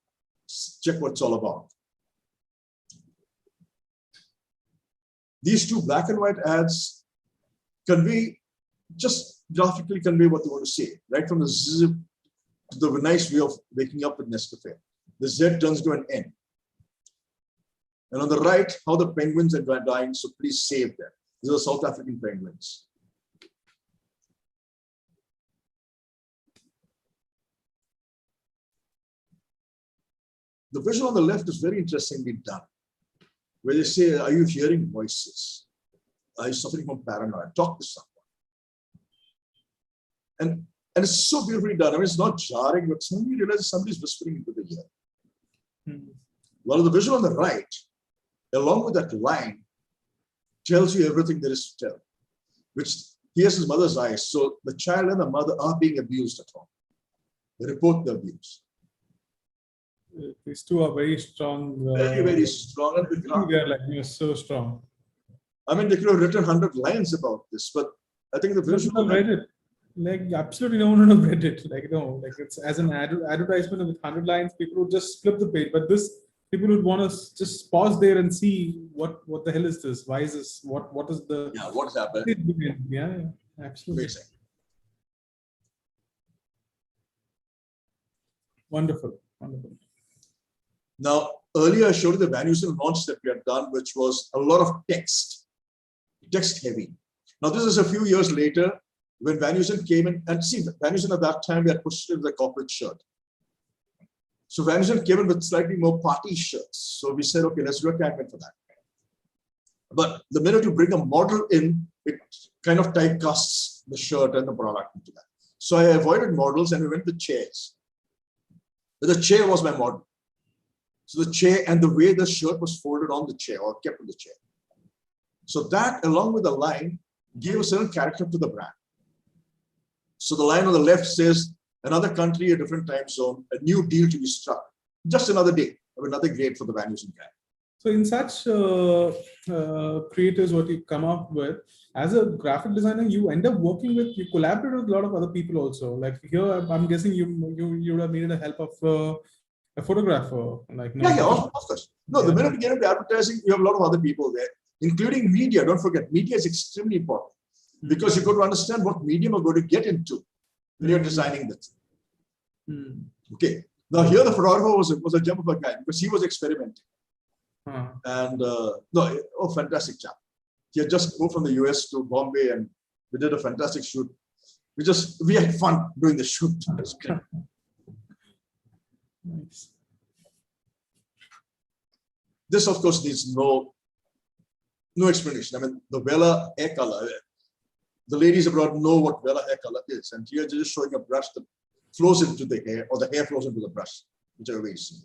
check what it's all about. These 2 black and white ads just graphically convey what they want to say, right from the zip to the nice way of waking up with Nescafe. The Z turns to an N. And on the right, how the penguins are dying, so please save them. These are South African penguins. The visual on the left is very interestingly done, where they say, are you hearing voices? Are you suffering from paranoia? Talk to someone. And it's so beautifully done. I mean, it's not jarring, but suddenly you realize somebody's whispering into the ear. Well, the visual on the right, along with that line, tells you everything there is to tell, which here's his mother's eyes. So the child and the mother are being abused at home. They report the abuse. These two are very strong. Very, very strong. And They are like, so strong. I mean, they could have written 100 lines about this, but I think the visual. I've read it. Like, absolutely no one would have read it. Like, no, like it's as an advertisement with 100 lines, people would just flip the page. But this, people would want to just pause there and see what the hell is this? Why is this? What is the? Yeah, what has happened? Yeah, absolutely. Amazing. Wonderful, wonderful. Now, earlier I showed you the Van Heusen launch that we had done, which was a lot of text heavy. Now, this is a few years later when Van Heusen came in, and see, Van Heusen at that time, we had pushed it in the corporate shirt. So Van Heusen came in with slightly more party shirts. So we said, okay, let's do a campaign for that. But the minute you bring a model in, it kind of typecasts the shirt and the product into that. So I avoided models and we went with chairs. But the chair was my model. So the chair and the way the shirt was folded on the chair or kept in the chair. So that, along with the line, gave a certain character to the brand. So the line on the left says, another country, a different time zone, a new deal to be struck. Just another day, another grade for the Van Heusen guy. So in such creators, what you come up with, as a graphic designer, you end up working with, you collaborate with a lot of other people also. Like here, I'm guessing you would have needed the help of a photographer. Like of course. No, the minute you get into advertising, you have a lot of other people there, including media. Don't forget, media is extremely important because you've got to understand what medium you're going to get into when you're designing this. Okay. Now here the photographer was a jump of a guy because he was experimenting. And fantastic chap. He had just moved from the US to Bombay and we did a fantastic shoot. We had fun doing the shoot. Nice. This, of course, needs no explanation. I mean, the Vela hair color, the ladies abroad know what Vela hair color is. And here just showing a brush that flows into the hair or the hair flows into the brush, whichever way you see.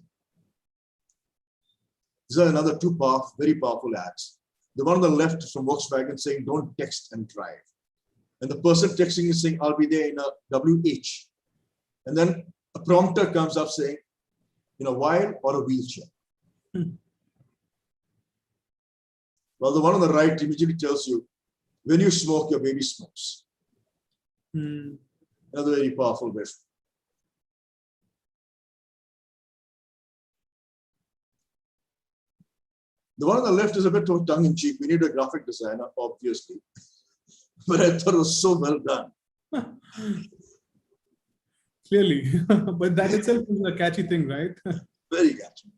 These are another two very powerful ads. The one on the left is from Volkswagen saying, don't text and drive. And the person texting is saying, I'll be there in a WH. And then a prompter comes up saying, in a while or a wheelchair. Well, the one on the right immediately tells you, when you smoke, your baby smokes. Another very powerful visual. The one on the left is a bit of tongue-in-cheek. We need a graphic designer, obviously. But I thought it was so well done. Clearly. But that itself is a catchy thing, right? Very catchy.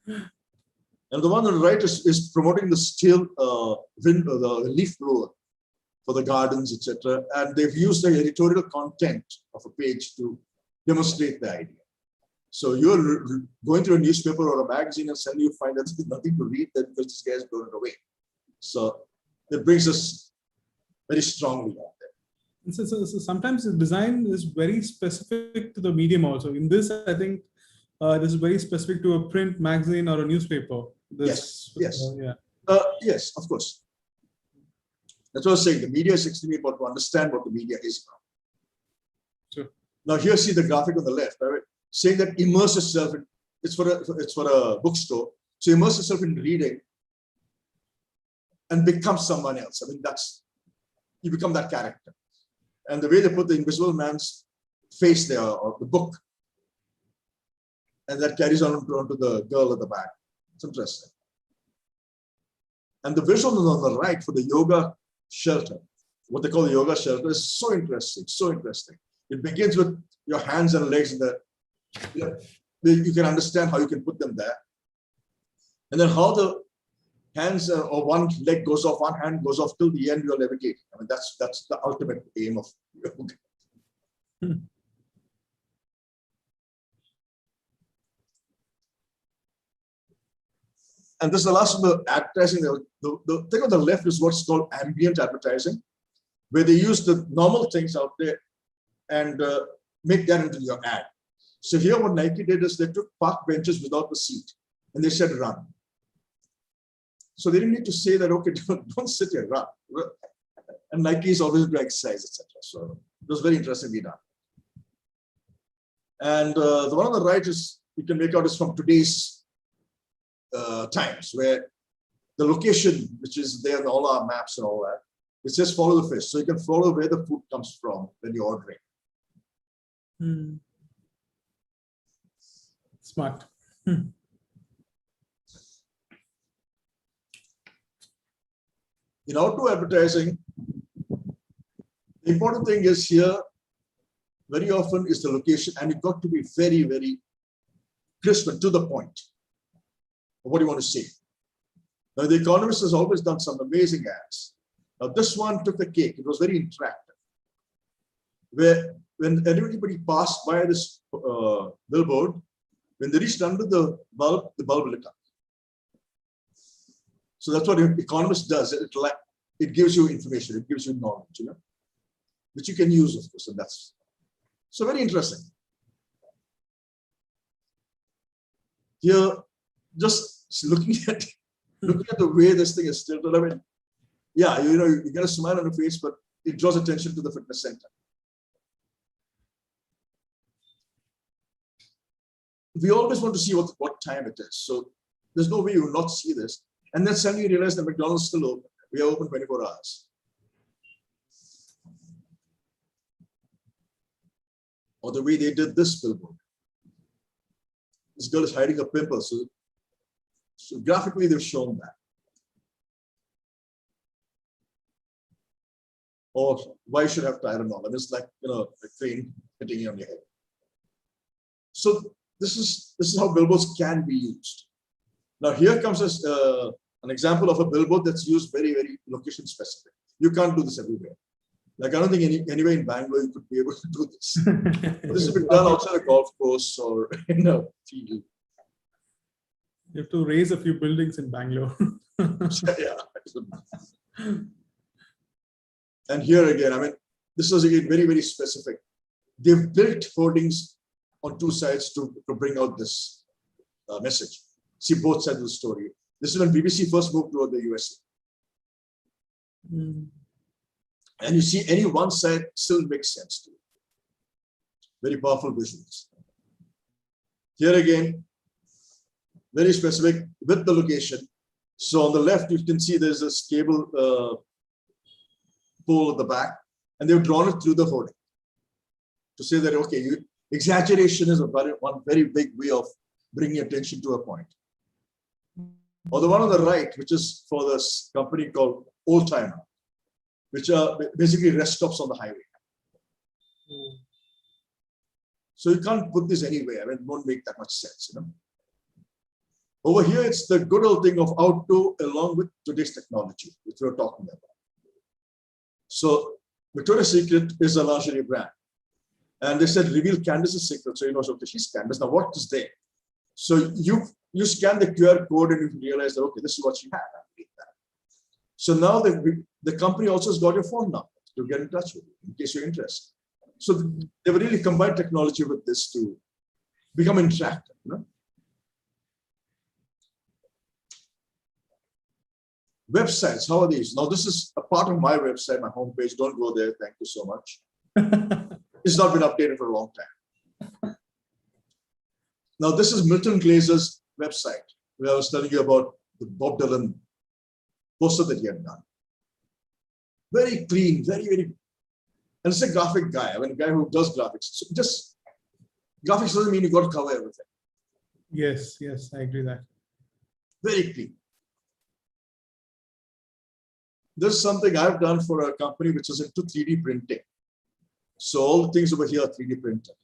And the one on the right is promoting the steel the leaf blower for the gardens, etc. And they've used the editorial content of a page to demonstrate the idea. So you're going through a newspaper or a magazine and suddenly you find that there's nothing to read that because this guy's blown it away. So it brings us very strongly out there. So sometimes the design is very specific to the medium also. In this, I think this is very specific to a print magazine or a newspaper. Yes, of course. That's what I was saying. The media is extremely important to understand what the media is now. Sure. Now here, see the graphic on the left, right? Saying that immerse yourself in, it's for a bookstore. So immerse yourself in reading and become someone else. I mean, you become that character. And the way they put the invisible man's face there or the book, and that carries on onto the girl at the back. It's interesting. And the visual on the right for the yoga shelter, what they call the yoga shelter, is so interesting, so interesting. It begins with your hands and legs in the, you can understand how you can put them there. And then how the hands or one leg goes off, one hand goes off till the end you're levitating. I mean, that's the ultimate aim of yoga. And this is the last of the advertising. The thing on the left is what's called ambient advertising, where they use the normal things out there and make that into your ad. So here what Nike did is they took park benches without the seat and they said run. So they didn't need to say that, okay, don't sit here, run. And Nike is always doing exercise, etc. So it was very interestingly done. And the one on the right is you can make out is from today's times, where the location, which is there in all our maps and all that, it says follow the fish. So you can follow where the food comes from when you're ordering. Smart. In outdoor advertising, the important thing is here, very often is the location, and you've got to be very, very crisp and to the point of what you want to say. Now, The Economist has always done some amazing ads. Now, this one took the cake. It was very interactive, where when anybody passed by this billboard, when they reached under the bulb lit up. So that's what The Economist does. It gives you information, it gives you knowledge, which you can use, of course, and that's so very interesting. Here, just looking at the way this thing is tilted, I mean, yeah, you get a smile on your face, but it draws attention to the fitness center. We always want to see what time it is. So there's no way you will not see this. And then suddenly you realize that McDonald's is still open. We are open 24 hours. Or the way they did this billboard. This girl is hiding a pimple. So graphically, they've shown that. Or why should I have Tylenol? I mean, it's like, a train hitting you on your head. So this is how billboards can be used. Now here comes an example of a billboard that's used very, very location specific. You can't do this everywhere. Like I don't think anywhere in Bangalore you could be able to do this. This has been done outside a golf course or in a field. You have to raise a few buildings in Bangalore. Yeah. And here again, I mean, this was again very, very specific. They've built hoardings on two sides to bring out this message. See both sides of the story. This is when BBC first moved toward the USA. And you see any one side still makes sense to you. Very powerful visuals. Here again, very specific with the location. So on the left, you can see there's this cable pole at the back, and they've drawn it through the hoarding to say that, okay, exaggeration is one very big way of bringing attention to a point. Or the one on the right, which is for this company called Old Timer, which are basically rest stops on the highway. So you can't put this anywhere. I mean, it won't make that much sense, Over here, it's the good old thing of outdoor along with today's technology, which we're talking about. So Victoria's Secret is a lingerie brand. And they said, reveal Candace's secret. So okay, she's Candace. Now what is there? So you scan the QR code and you realize that, okay, this is what she had. So now the company also has got your phone number to get in touch with you in case you're interested. So they have really combined technology with this to become interactive. Websites, how are these? Now, this is a part of my website, my homepage. Don't go there. Thank you so much. It's not been updated for a long time. Now, this is Milton Glazer's website, where I was telling you about the Bob Dylan poster that he had done. Very clean, very, very, and it's a graphic guy. I mean, a guy who does graphics. So just graphics doesn't mean you got to cover everything. Yes, I agree that. Very clean. This is something I've done for a company which is into 3D printing. So all the things over here are 3D printed.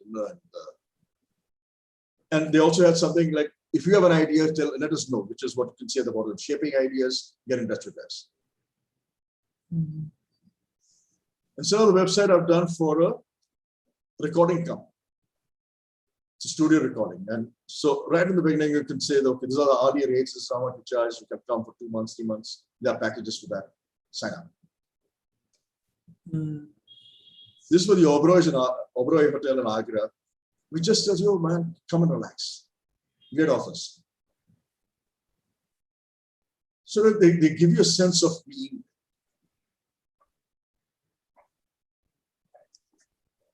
And they also had something like, if you have an idea, let us know, which is what you can see at the bottom. Shaping ideas, get in touch with us. And so the website I've done for a recording company. It's a studio recording. And so right in the beginning, you can say, okay, these are the hourly rates, this is how much you charge. You can come for 2 months, 3 months. There are packages for that. Sign up. This is for the Oberoi Hotel in Agra. We just tells you, oh, man, come and relax. Get offers. So that they give you a sense of being.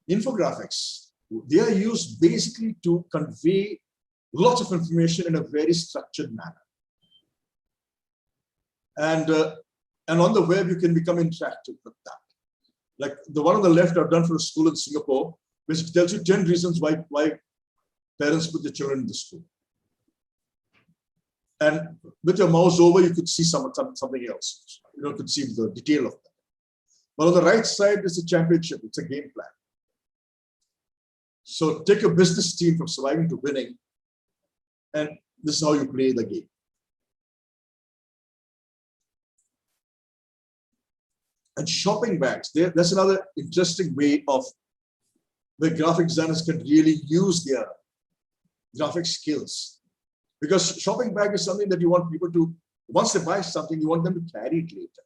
Infographics, they are used basically to convey lots of information in a very structured manner. And on the web, you can become interactive with that. Like the one on the left I've done for a school in Singapore, which tells you 10 reasons why parents put their children in the school. And with your mouse over, you could see something else. You could see the detail of that. But on the right side is a championship. It's a game plan. So take your business team from surviving to winning, and this is how you play the game. And shopping bags, that's another interesting way of where graphic designers can really use their graphic skills. Because shopping bag is something that you want people to, once they buy something, you want them to carry it later.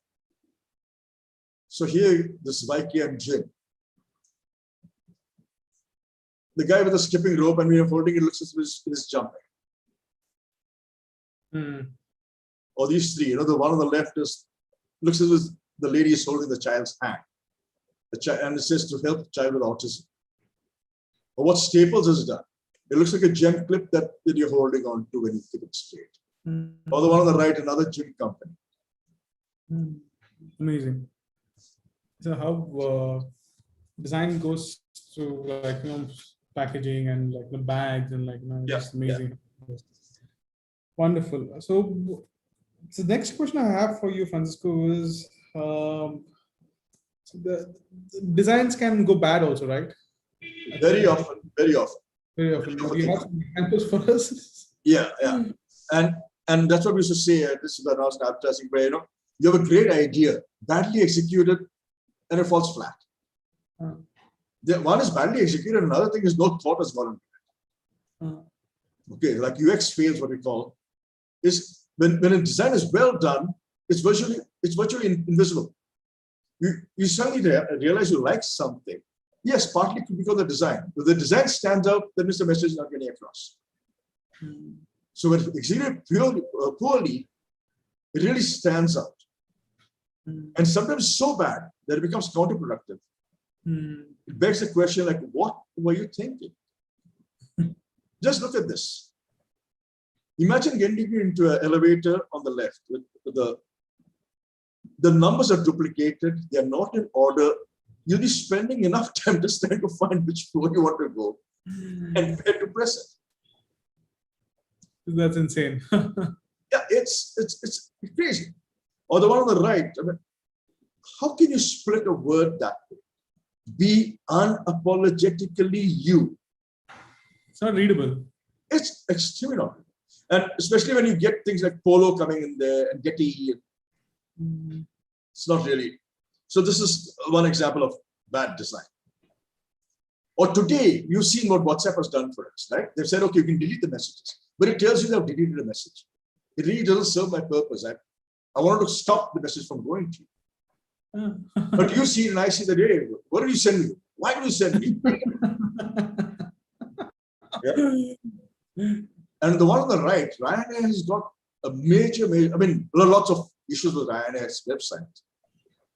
So here, this Spikey and Jim. The guy with the skipping rope, and we are holding it, looks as if he's jumping. Or these three, the one on the left looks as if the lady is holding the child's hand. And it says to help the child with autism. Or what Staples has done. It looks like a gem clip that you're holding on to when you keep it straight. Or the one on the right, another gym company. Amazing. So how design goes through packaging and the bags and just amazing. Yeah. Wonderful. So the next question I have for you, Francisco, is so the designs can go bad also, right? Very often. Very often. Do you have some examples for us? Yeah. And that's what we used to say. This is the last advertising where you have a great idea, badly executed, and it falls flat. One is badly executed, another thing is no thought has gone into it. Okay, like UX fails, what we call, is when a design is well done, it's virtually invisible. You suddenly realize you like something. Yes, partly because of the design. If the design stands out, then the message is not getting across. So when executed poorly, it really stands out. And sometimes so bad that it becomes counterproductive. It begs the question, what were you thinking? Just look at this. Imagine getting into an elevator on the left with the numbers are duplicated, they are not in order. You'll be spending enough time just trying to find which floor you want to go and where to press it. That's insane. Yeah, it's crazy. Or the one on the right, how can you split a word that way? Be unapologetically you. It's not readable. It's extremely not readable. And especially when you get things like Polo coming in there and Getty, it's not really. So this is one example of bad design. Or today, you've seen what WhatsApp has done for us, right? They've said, okay, you can delete the messages, but it tells you they've deleted a message. It really doesn't serve my purpose. I wanted to stop the message from going to you. But you see it and I see that, hey, what did you send me? Why did you send me? Yeah. And the one on the right, Ryanair has got a major, there are lots of issues with Ryanair's website.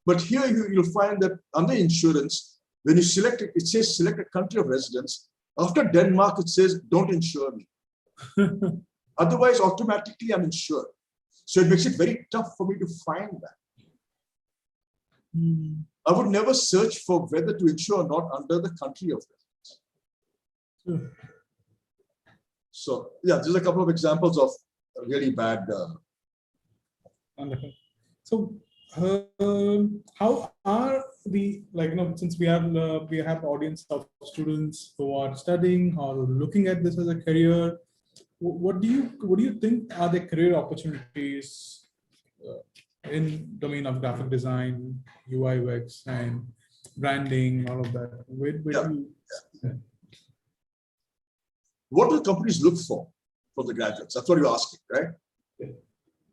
But here you'll find that under insurance, when you select it, it says select a country of residence. After Denmark, it says don't insure me. Otherwise, automatically I'm insured. So it makes it very tough for me to find that. I would never search for whether to insure or not under the country of residence. So yeah, there's a couple of examples of really bad. Wonderful. So how are we, since we have audience of students who are studying or looking at this as a career, what do you think are the career opportunities in domain of graphic design, UI UX, and branding, all of that? What do companies look for the graduates? That's what you're asking, right? Yeah.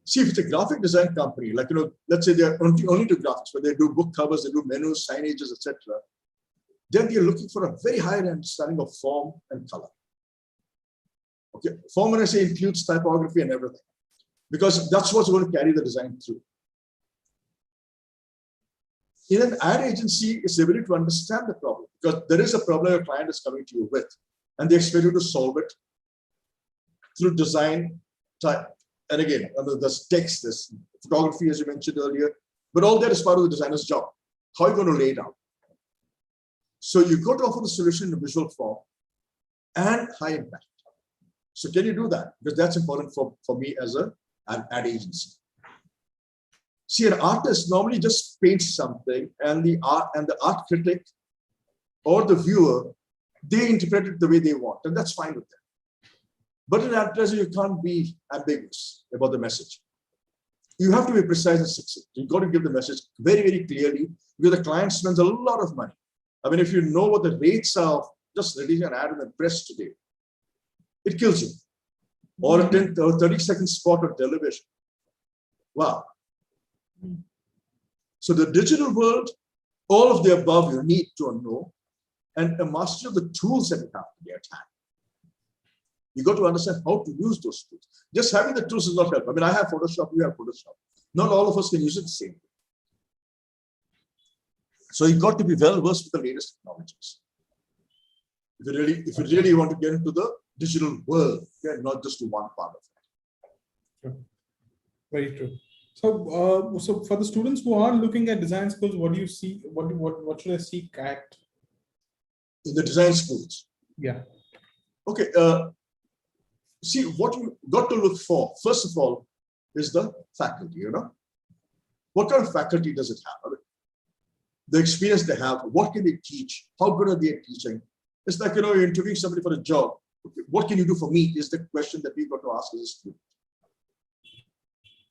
See, if it's a graphic design company, let's say they're only to graphics, but they do book covers, they do menus, signages, etc. Then they're looking for a very high understanding of form and color. Okay, form, when I say, includes typography and everything, because that's what's going to carry the design through. In an ad agency, it's the ability to understand the problem, because there is a problem your client is coming to you with, and they expect you to solve it through design, type, and again, there's text, there's photography, as you mentioned earlier, but all that is part of the designer's job. How are you going to lay it out? So you've got to offer the solution in a visual form and high impact. So can you do that? Because that's important for me as an ad agency. See, an artist normally just paints something, and the art critic or the viewer, they interpret it the way they want, and that's fine with them. But in advertising, you can't be ambiguous about the message. You have to be precise and succinct. You've got to give the message very, very clearly, because the client spends a lot of money. I mean, if you know what the rates are of just releasing an ad in the press today, it kills you. Or a 10 or 30-second spot on television. Wow. So the digital world, all of the above you need to know, and a master of the tools that you have to get at hand. You got to understand how to use those tools. Just having the tools is not help. I mean, I have Photoshop, you have Photoshop. Not all of us can use it the same way. So you got to be well versed with the latest technologies. If you really want to get into the digital world, not just to one part of it. Sure. Very true. So, so for the students who are looking at design schools, what do you see? What should I seek at? In the design schools. Yeah. Okay. See, what you got to look for, first of all, is the faculty, What kind of faculty does it have? The experience they have, what can they teach? How good are they at teaching? It's like, you're interviewing somebody for a job. Okay, what can you do for me is the question that we've got to ask as a student.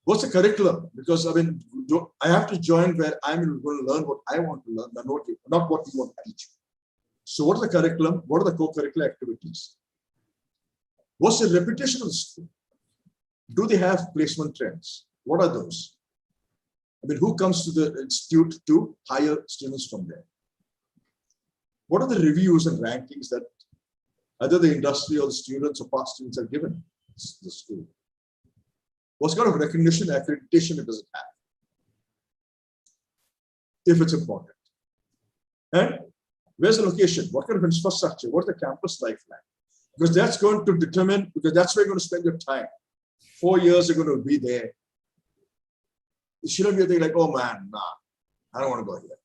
What's the curriculum? Because I mean, I have to join where I'm going to learn what I want to learn, not what you want to teach. So what is the curriculum? What are the co-curricular activities? What's the reputation of the school? Do they have placement trends? What are those? I mean, who comes to the institute to hire students from there? What are the reviews and rankings that either the industry or the students or past students have given the school? What kind of recognition, accreditation it does it have? If it's important. And where's the location? What kind of infrastructure? What's the campus life like? Because that's going to determine, because that's where you're going to spend your time. 4 years you're going to be there. It shouldn't be a thing like, oh man, nah, I don't want to go here.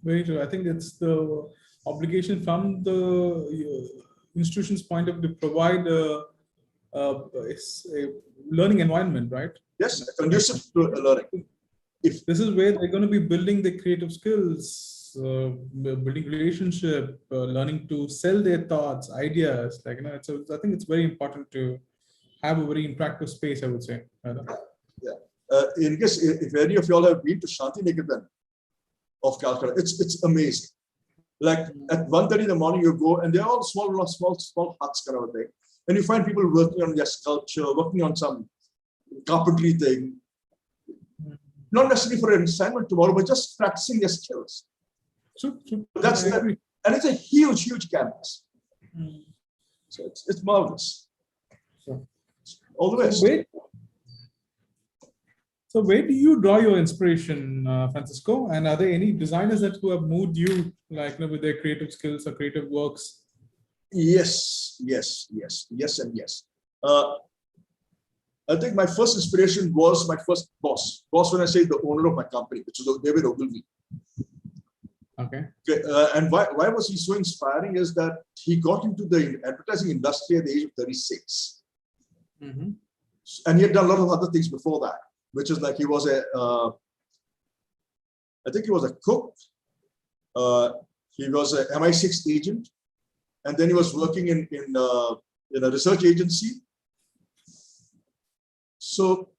Very true. I think it's the obligation from the institution's point of view to provide a learning environment, right? Yes, conducive to learning. If this is where they're going to be building their creative skills, building relationship, learning to sell their thoughts, ideas, I think it's very important to have a very interactive space, I would say. Yeah. In case if any of y'all have been to Shantiniketan of Calcutta, it's amazing. Like at 1:30 in the morning, you go and they're all small huts kind of a thing. And you find people working on their sculpture, working on some carpentry thing. Not necessarily for an assignment tomorrow, but just practicing their skills. That's that. And it's a huge campus. So it's marvelous. All the best. So where do you draw your inspiration, Francisco? And are there any designers who have moved you, with their creative skills or creative works? Yes. I think my first inspiration was my first boss. Boss, when I say the owner of my company, which was David Ogilvy. Okay. And why was he so inspiring is that he got into the advertising industry at the age of 36. Mm-hmm. And he had done a lot of other things before that, which is like he was I think he was a cook. He was an MI6 agent. And then he was working in a research agency. So,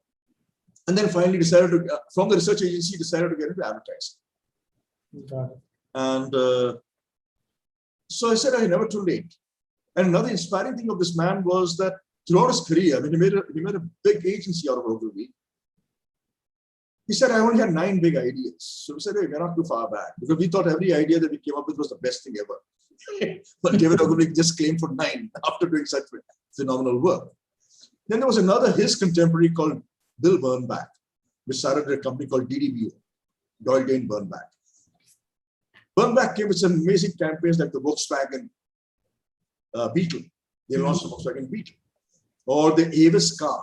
and then finally decided to, from the research agency, decided to get into advertising. Got it. And so I said, I never too late. And another inspiring thing of this man was that throughout his career, I mean, he made a big agency out of Ogilvy. He said, I only had 9 big ideas. So we said, hey, we're not too far back. Because we thought every idea that we came up with was the best thing ever. But David Ogilvy just claimed for 9 after doing such phenomenal work. Then there was another, his contemporary called Bill Bernbach, which started a company called DDBO, Doyle Dane Bernbach. Bernbach came with some amazing campaigns like the Volkswagen Beetle. They launched the Volkswagen Beetle. or the Avis car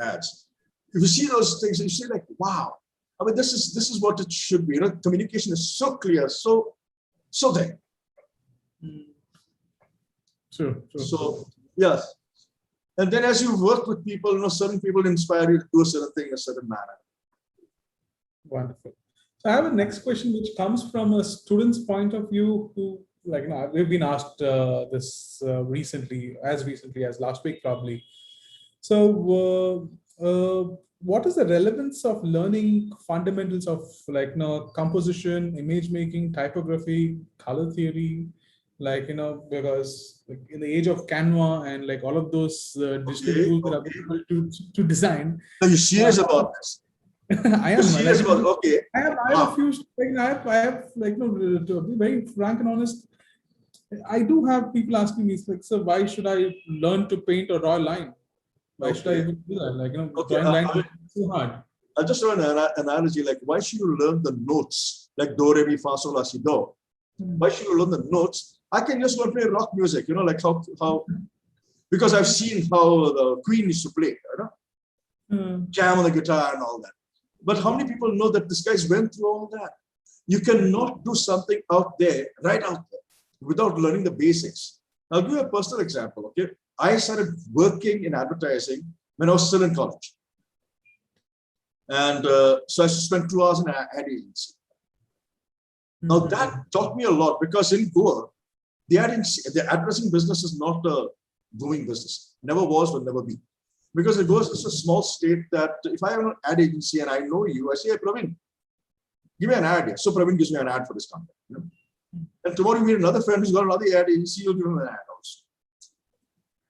ads. If you see those things, you see like, wow. I mean, this is what it should be. You know, communication is so clear, so there. Sure. So yes. And then as you work with people, you know, certain people inspire you to do a certain thing in a certain manner. Wonderful. So I have a next question, which comes from a student's point of view, who, like, you know, we've been asked this recently as last week, probably. So what is the relevance of learning fundamentals of, like, you know, composition, image making, typography, color theory, like, you know, because like, in the age of Canva and like all of those digital tools that are available to design. Are you serious about this? I am. You're serious like, about, okay. I have a few, like, I have like, you know, to be very frank and honest, I do have people asking me, like, so why should I learn to paint a raw line? Why should I even do that? Like, you know, drawing lines is too hard. I'll just draw an analogy, like, why should you learn the notes, like do, re, mi, fa, sol, la, si, do? Why should you learn the notes? I can just go and play rock music, you know, like how because I've seen how the Queen used to play, you know, jam on the guitar and all that. But how many people know that this guy's went through all that? You cannot do something out there, right out there, without learning the basics. I'll give you a personal example, okay? I started working in advertising when I was still in college. And so I spent 2 hours in an ad agency. Now that taught me a lot, because in Goa, the advertising business is not a booming business. Never was, will never be. Because it goes, it's a small state that if I have an ad agency and I know you, I say, hey, Praveen, give me an ad here. So Praveen gives me an ad for this company. You know? And tomorrow you meet another friend who's got another ad agency, you'll give him an ad also.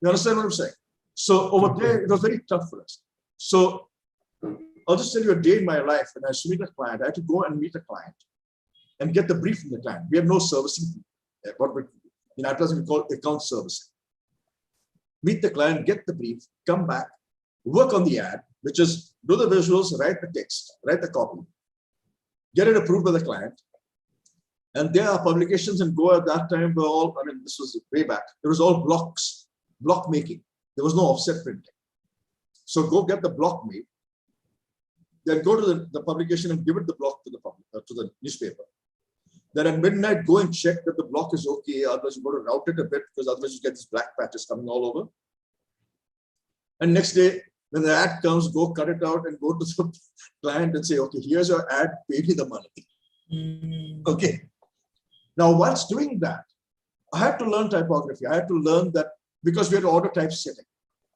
You understand what I'm saying? So over there, it was very tough for us. So I'll just tell you a day in my life when I used to meet a client. I had to go and meet a client and get the brief from the client. We have no servicing. What in advertising we call account servicing. Meet the client, get the brief, come back, work on the ad, which is do the visuals, write the text, write the copy, get it approved by the client. And there are publications in Goa at that time were all, I mean, this was way back. It was all blocks, block making. There was no offset printing. So go get the block made, then go to the publication and give it the block to the newspaper. Then at midnight, go and check that the block is okay. Otherwise, you got to route it a bit, because otherwise you get these black patches coming all over. And next day, when the ad comes, go cut it out and go to the client and say, okay, here's your ad, pay me the money. Okay. Now, whilst doing that, I had to learn typography. I had to learn that, because we had to order typesetting.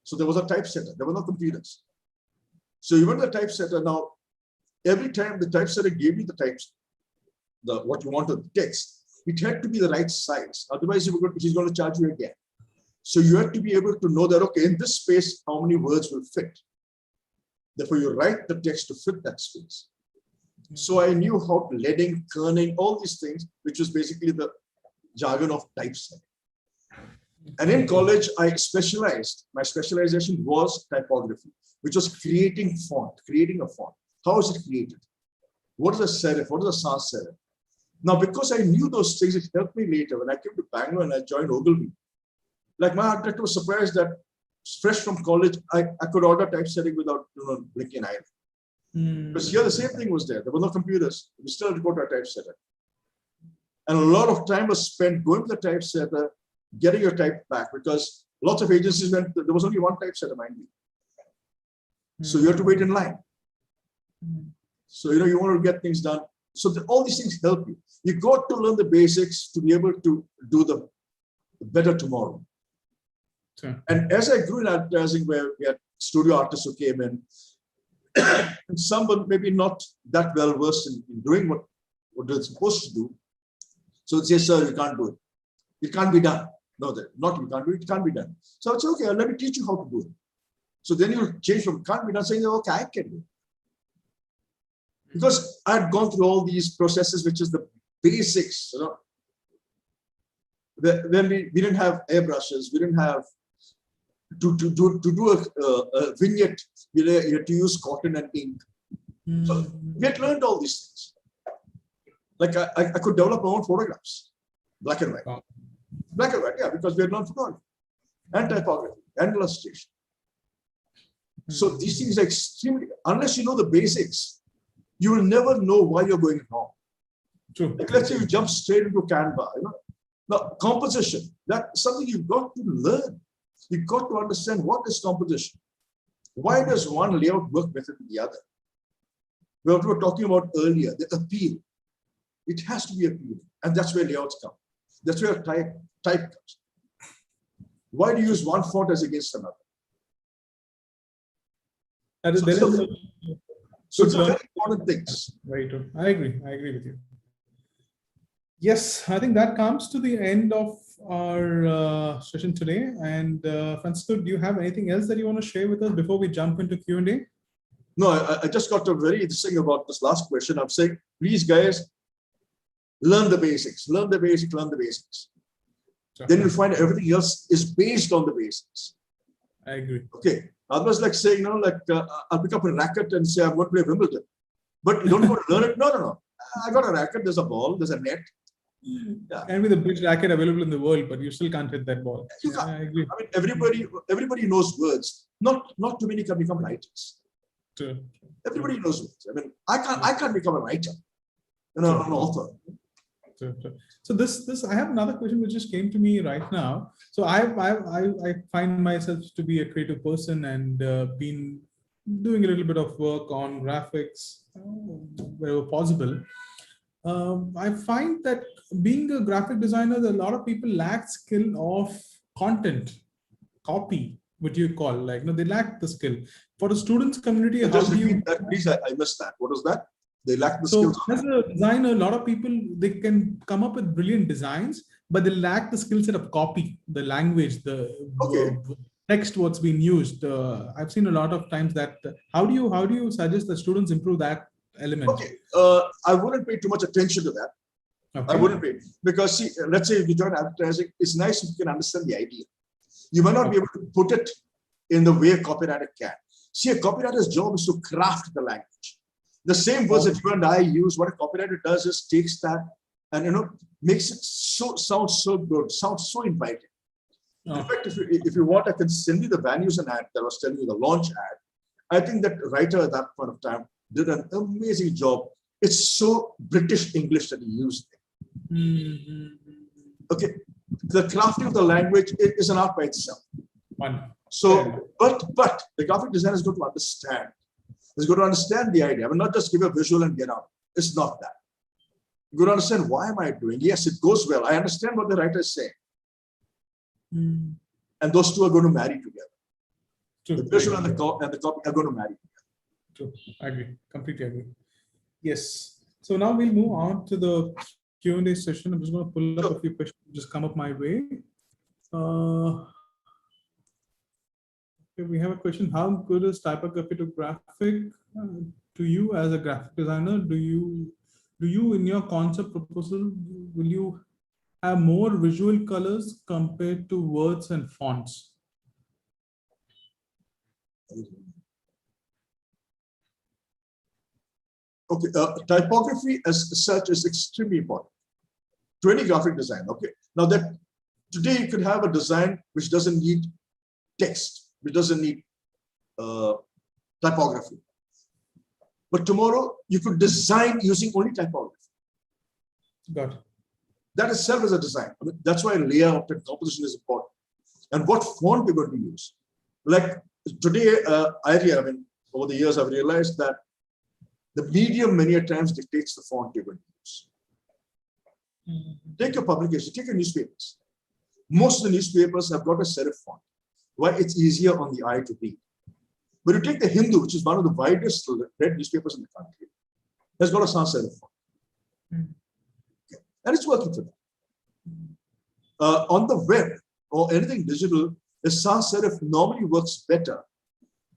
So there was a typesetter. There were no computers. So you went to the typesetter. Now, every time the typesetter gave you the types, what you wanted, the text, it had to be the right size. Otherwise, he's going to charge you again. So you have to be able to know that, okay, in this space, how many words will fit. Therefore, you write the text to fit that space. So I knew how leading, kerning, all these things, which was basically the jargon of typesetting. And in college, I specialized. My specialization was typography, which was creating font, creating a font. How is it created? What is a serif? What is a sans serif? Now, because I knew those things, it helped me later. When I came to Bangalore and I joined Ogilvy, like my art director was surprised that fresh from college, I could order typesetting without blinking an eye. Because here the same thing was there. There were no computers. We still had to go to a typesetter. And a lot of time was spent going to the typesetter, getting your type back, because lots of agencies went, there was only one typesetter, mind you. So you have to wait in line. So, you want to get things done. So all these things help you. You got to learn the basics to be able to do the better tomorrow. Sure. And as I grew in advertising, where we had studio artists who came in, and some were maybe not that well versed in doing what they're supposed to do. So they'd say, sir, you can't do it. It can't be done. No, not you can't do it, it can't be done. So I'd say, okay, let me teach you how to do it. So then you change from can't be done, saying, okay, I can do it. Because I had gone through all these processes, which is the basics, When we didn't have airbrushes, we didn't have to do a vignette, you had to use cotton and ink. So we had learned all these things. Like I could develop my own photographs, black and white. Black and white, yeah, because we had learned photography and typography and illustration. So these things are extremely, unless you know the basics, you will never know why you're going wrong. True. Like let's say you jump straight into Canva, Now, composition, that's something you've got to learn. You've got to understand what is composition. Why does one layout work better than the other? What we were talking about earlier, the appeal. It has to be appealing, and that's where layouts come. That's where type comes. Why do you use one font as against another? So it's a very important thing. Very true. I agree with you. Yes, I think that comes to the end of our session today. And Francisco, do you have anything else that you want to share with us before we jump into Q&A? No, I just got a very interesting about this last question. I'm saying, please, guys, learn the basics. Learn the basics. Learn the basics. Sure. Then you'll find everything else is based on the basics. I agree. Okay. Otherwise, like saying, I'll pick up a racket and say, I'm going to play Wimbledon. But you don't want to learn it. No. I got a racket. There's a ball. There's a net. Yeah. And with the best racket available in the world, but you still can't hit that ball. You can't. I agree. I mean, everybody knows words. Not too many can become writers. True. Everybody knows words. I mean, I can't become a writer, an author. True. So this I have another question which just came to me right now. So I find myself to be a creative person and been doing a little bit of work on graphics wherever possible. I find that being a graphic designer, a lot of people lack skill of content, copy, what you call, they lack the skill. For the students community, how just do you... that, please, I missed that. What was that? They lack the so skills. As a designer, a lot of people, they can come up with brilliant designs, but they lack the skill set of copy, the language, the text, what's being used. I've seen a lot of times that. How do you suggest that students improve that element? Okay, I wouldn't pay too much attention to that. Okay. I wouldn't pay, because see, let's say if you join advertising, it's nice if you can understand the idea. You might not be able to put it in the way a copywriter can. See, a copywriter's job is to craft the language. The same words that you and I use, what a copywriter does is takes that and makes it sound so good, sounds so inviting. In fact, if you want, I can send you the values and ad that I was telling you, the launch ad. I think that writer at that point of time did an amazing job. It's so British English that he used. Okay, the crafting of the language is an art by itself. So, but the graphic designer is going to understand. He's going to understand the idea. I mean, not just give a visual and get out. It's not that. You're going to understand, why am I doing? Yes, it goes well. I understand what the writer is saying. And those two are going to marry together. True. The visual and the copy are going to marry together. True. I agree. Completely agree. Yes. So now we'll move on to the Q&A session. I'm just going to pull up a few questions just come up my way. We have a question. How good is typography to graphic to you as a graphic designer? Do you in your concept proposal, will you have more visual colors compared to words and fonts? Okay, typography as such is extremely important to any graphic design. Okay, now that today you could have a design which doesn't need text, which doesn't need typography. But tomorrow you could design using only typography. Got it. That itself is a design. I mean, that's why layout and composition is important. And what font we're going to use. Like today, over the years, I've realized that the medium many a times dictates the font you're going to use. Take your publication, take your newspapers. Most of the newspapers have got a serif font. Why? It's easier on the eye to read. But you take the Hindu, which is one of the widest read newspapers in the country, has got a sans serif font. Okay. And it's working for them. On the web or anything digital, the sans serif normally works better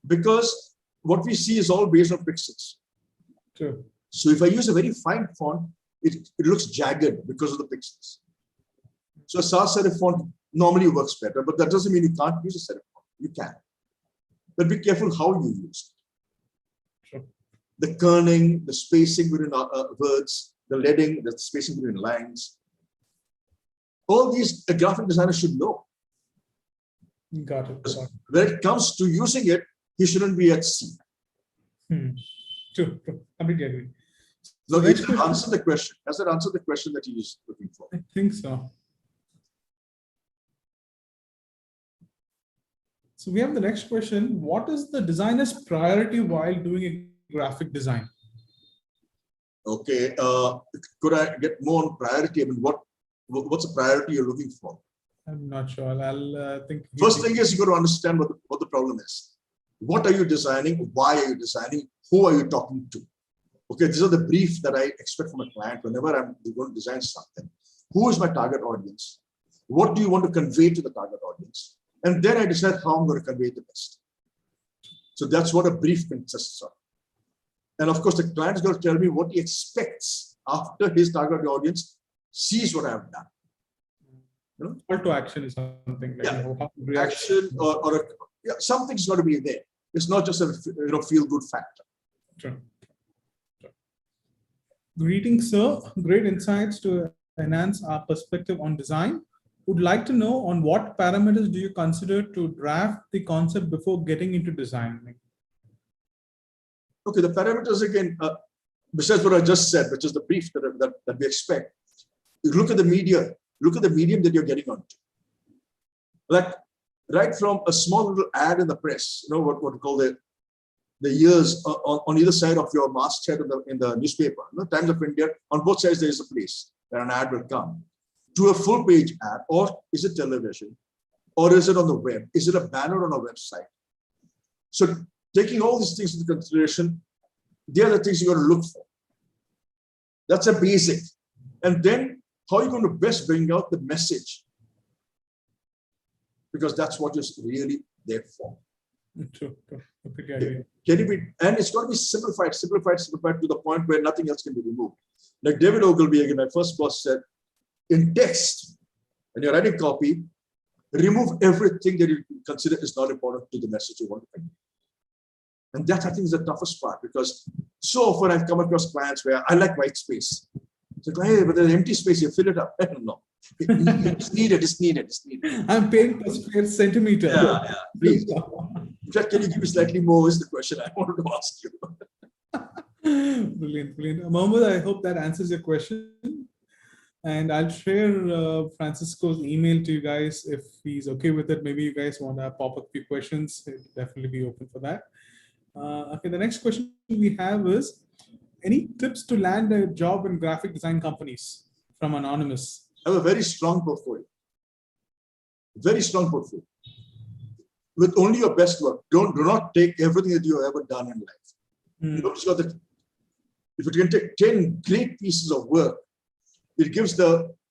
because what we see is all based on pixels. True. So if I use a very fine font, it looks jagged because of the pixels. So a sans serif font normally works better, but that doesn't mean you can't use a serif font. You can. But be careful how you use it. Sure. The kerning, the spacing between words, the leading, the spacing between lines. All these a graphic designer should know. Got it. When it comes to using it, he shouldn't be at C. True, true. Completely agree. So does that answer the question? Does that answer the question that he is looking for? I think so. So we have the next question. What is the designer's priority while doing a graphic design? Okay, could I get more on priority? I mean, what's the priority you're looking for? I'm not sure. I'll think. First thing is you got to understand what the problem is. What are you designing? Why are you designing? Who are you talking to? Okay, these are the brief that I expect from a client whenever I'm going to design something. Who is my target audience? What do you want to convey to the target audience? And then I decide how I'm going to convey the best. So that's what a brief consists of. And of course, the client is going to tell me what he expects after his target audience sees what I have done. You know? Call to action is something like action or something's got to be there. It's not just a feel good factor. Sure. Greetings, sir. Great insights to enhance our perspective on design. Would like to know on what parameters do you consider to draft the concept before getting into design? Okay, the parameters again, besides what I just said, which is the brief that we expect. You look at the media, look at the medium that you're getting onto. Like right from a small little ad in the press, what we call the years on either side of your masthead in the newspaper, Times of India, on both sides there is a place where an ad will come. To a full page ad, or is it television, or is it on the web? Is it a banner on a website? So taking all these things into consideration, they are the things you're going to look for. That's a basic. And then how are you going to best bring out the message? Because that's what you're really there for. True. Can it be, and it's got to be simplified to the point where nothing else can be removed. Like David Ogilvy, again, my first boss said, in text, when you're writing copy, remove everything that you consider is not important to the message you want to convey. And that, I think, is the toughest part, because so often I've come across clients where I like white space. It's like, hey, but there's empty space, you fill it up. I don't know. It's needed. I'm paying per square centimeter. Yeah. Please. In fact, can you give me slightly more is the question I wanted to ask you. Brilliant. Mohammed, I hope that answers your question. And I'll share Francisco's email to you guys if he's okay with it. Maybe you guys want to pop up a few questions. He'll definitely be open for that. Okay, the next question we have is, any tips to land a job in graphic design companies from Anonymous? I have a very strong portfolio. Very strong portfolio. With only your best work. Do not take everything that you have ever done in life. If you can take 10 great pieces of work, it gives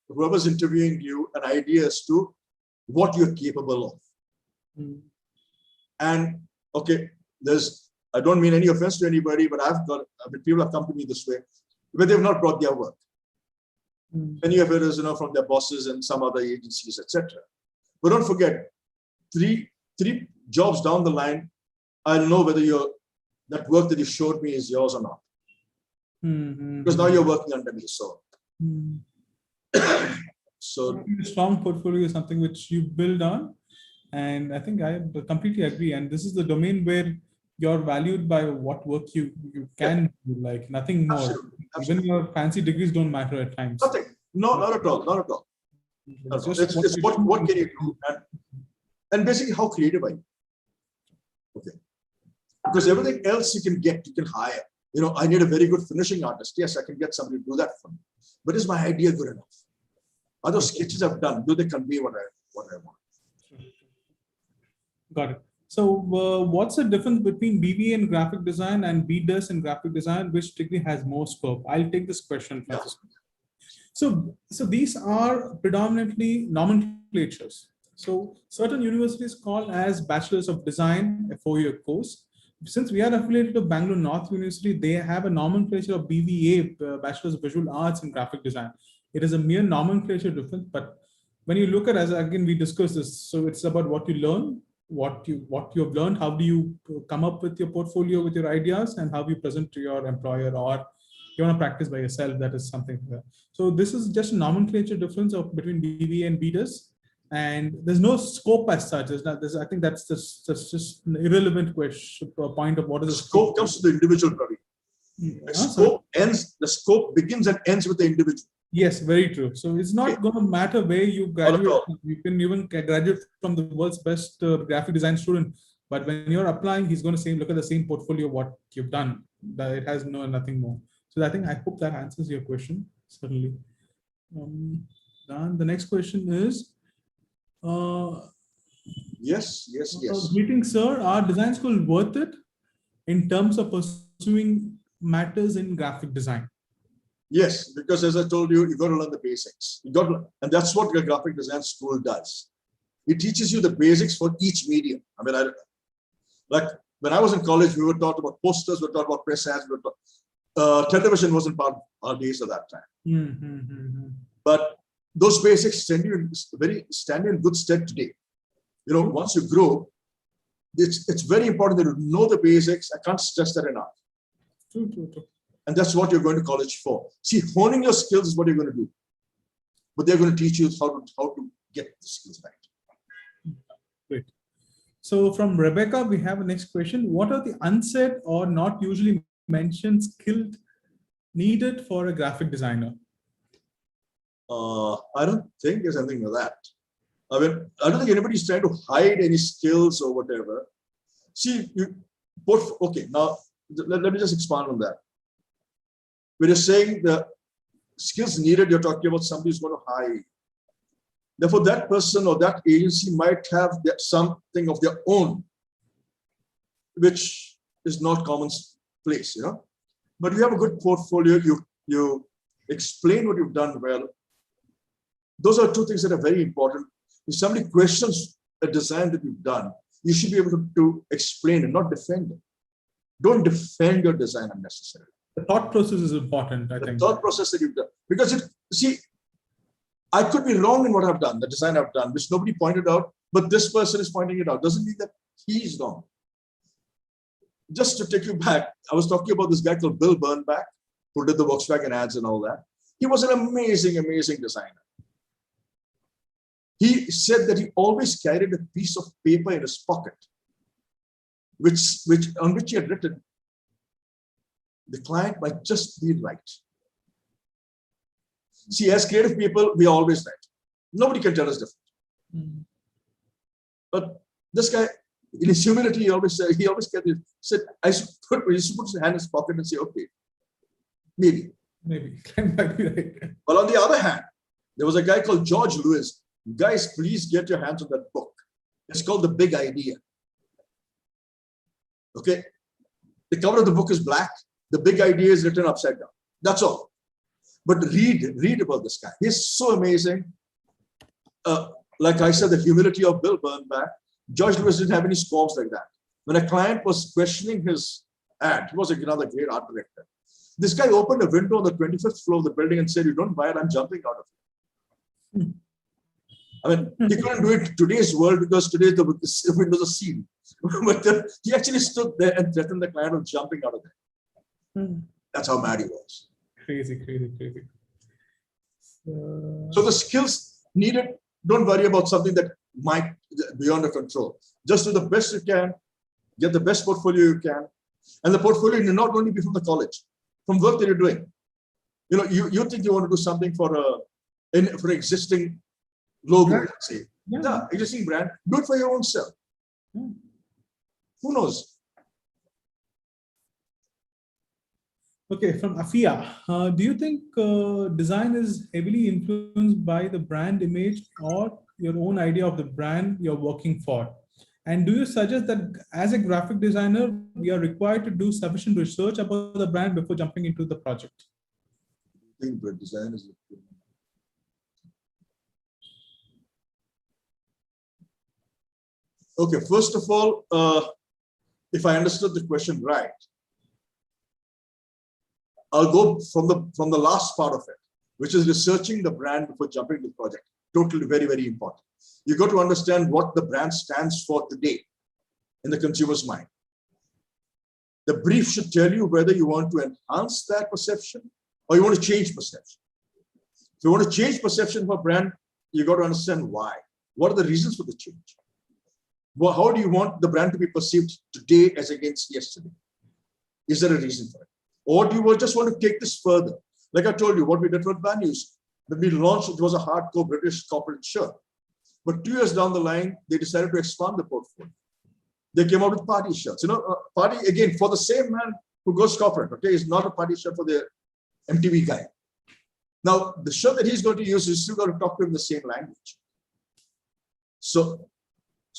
whoever's interviewing you an idea as to what you're capable of. And okay, I don't mean any offense to anybody, but people have come to me this way, where they've not brought their work. Many of it is, from their bosses and some other agencies, etc. But don't forget, three jobs down the line, I'll know whether that work that you showed me is yours or not. Because now you're working under me. So a strong portfolio is something which you build on. And I think I completely agree. And this is the domain where you're valued by what work you can do, like nothing more. Absolutely. Even your fancy degrees don't matter at times. Nothing. No, not at all. It's what can you do? And basically, how creative are you? Okay. Because everything else you can hire. I need a very good finishing artist. Yes, I can get somebody to do that for me. But is my idea good enough? Are those sketches I've done, do they convey what I want? Got it. So what's the difference between BBA in graphic design and BDES in graphic design? Which degree has more scope? I'll take this question, Francisco. So these are predominantly nomenclatures. So certain universities call as Bachelors of Design, a 4-year course. Since we are affiliated to Bangalore North University, they have a nomenclature of BVA, Bachelors of Visual Arts in Graphic Design. It is a mere nomenclature difference, but when you look at, as again we discussed this, so it's about what you learn, what you have learned, how do you come up with your portfolio with your ideas, and how you present to your employer, or you want to practice by yourself. That is something. So this is just a nomenclature difference between BBA and BDES. and there's no scope as such. I think that's just an irrelevant question, point of what is The the scope comes to the individual, Ravi. The scope begins and ends with the individual. Yes, very true. So it's not going to matter where you graduate. You can even graduate from the world's best graphic design student, but when you're applying, he's going to say, look at the same portfolio, what you've done. That it has nothing more. So I hope that answers your question. Certainly. Dan, the next question is, yes. Greetings, sir. Are design school worth it in terms of pursuing matters in graphic design? Yes, because as I told you, you got to learn the basics. And that's what your graphic design school does. It teaches you the basics for each medium. I mean, like when I was in college, we were taught about posters, we were taught about press ads, television wasn't part of our days at that time. But those basics stand you in good stead today. You know, once you grow, it's very important that you know the basics. I can't stress that enough. True. And that's what you're going to college for. See, honing your skills is what you're going to do. But they're going to teach you how to get the skills back. Great. So from Rebecca, we have a next question. What are the unsaid or not usually mentioned skills needed for a graphic designer? I don't think there's anything like that. I mean, I don't think anybody's trying to hide any skills or whatever. See, okay, now let me just expand on that. When you're saying the skills needed, you're talking about somebody who's going to hire. Therefore, that person or that agency might have something of their own, which is not commonplace, you know. But you have a good portfolio. You explain what you've done well. Those are two things that are very important. If somebody questions a design that you've done, you should be able to explain and not defend it. Don't defend your design unnecessarily. The thought process is important, I think. The thought process that you've done. Because I could be wrong in what I've done, the design I've done, which nobody pointed out, but this person is pointing it out. Doesn't mean that he's wrong. Just to take you back, I was talking about this guy called Bill Bernbach, who did the Volkswagen ads and all that. He was an amazing, amazing designer. He said that he always carried a piece of paper in his pocket, on which he had written, the client might just be right. See, as creative people, we are always right. Nobody can tell us different. But this guy, in his humility, he always said, he used to put his hand in his pocket and say, okay, maybe. That might be right. But on the other hand, there was a guy called George Lewis. Guys, please get your hands on that book. It's called The Big Idea. Okay? The cover of the book is black. The big idea is written upside down. That's all. But read about this guy. He's so amazing. Like I said, the humility of Bill Bernbach. George Lewis didn't have any squalms like that. When a client was questioning his ad, he was another great art director. This guy opened a window on the 25th floor of the building and said, "You don't buy it, I'm jumping out of it." I mean, he couldn't do it in today's world because today the windows are sealed. But he actually stood there and threatened the client of jumping out of there. That's how mad he was. Crazy. So the skills needed, don't worry about something that might be beyond your control. Just do the best you can, get the best portfolio you can. And the portfolio need not only be from the college, from work that you're doing. You know, you think you want to do something for existing logo, let's say. Yeah, existing brand, do it for your own self. Who knows? Okay, from Afia, do you think design is heavily influenced by the brand image or your own idea of the brand you're working for? And do you suggest that as a graphic designer, we are required to do sufficient research about the brand before jumping into the project? I think brand design is okay. First of all, if I understood the question right, I'll go from the last part of it, which is researching the brand before jumping into the project. Totally very, very important. You got to understand what the brand stands for today in the consumer's mind. The brief should tell you whether you want to enhance that perception or you want to change perception. If you want to change perception of a brand, you got to understand why. What are the reasons for the change? Well, how do you want the brand to be perceived today as against yesterday? Is there a reason for it? Or do you just want to take this further? Like I told you, what we did with Values. When we launched, it was a hardcore British corporate shirt. But 2 years down the line, they decided to expand the portfolio. They came out with party shirts. Party, again, for the same man who goes corporate, okay, is not a party shirt for the MTV guy. Now, the shirt that he's going to use, he's still going to talk to him in the same language. So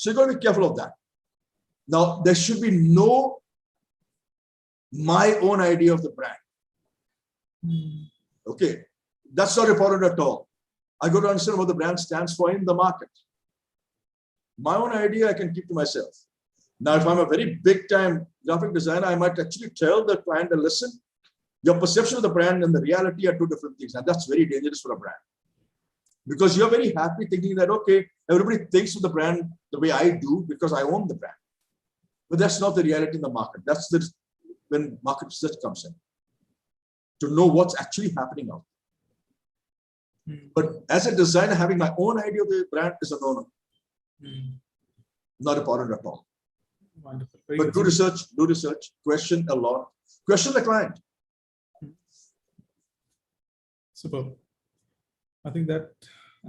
you've got to be careful of that. Now, there should be no my own idea of the brand. Okay, that's not important at all. I got to understand what the brand stands for in the market. My own idea I can keep to myself. Now, if I'm a very big time graphic designer, I might actually tell the client, listen, your perception of the brand and the reality are two different things. And that's very dangerous for a brand. Because you're very happy thinking that, okay, everybody thinks of the brand the way I do because I own the brand. But that's not the reality in the market. That's when market research comes in. To know what's actually happening out there. But as a designer, having my own idea of the brand is a no-no. Not important at all. Wonderful. But do research, question a lot, question the client. Superb. I think that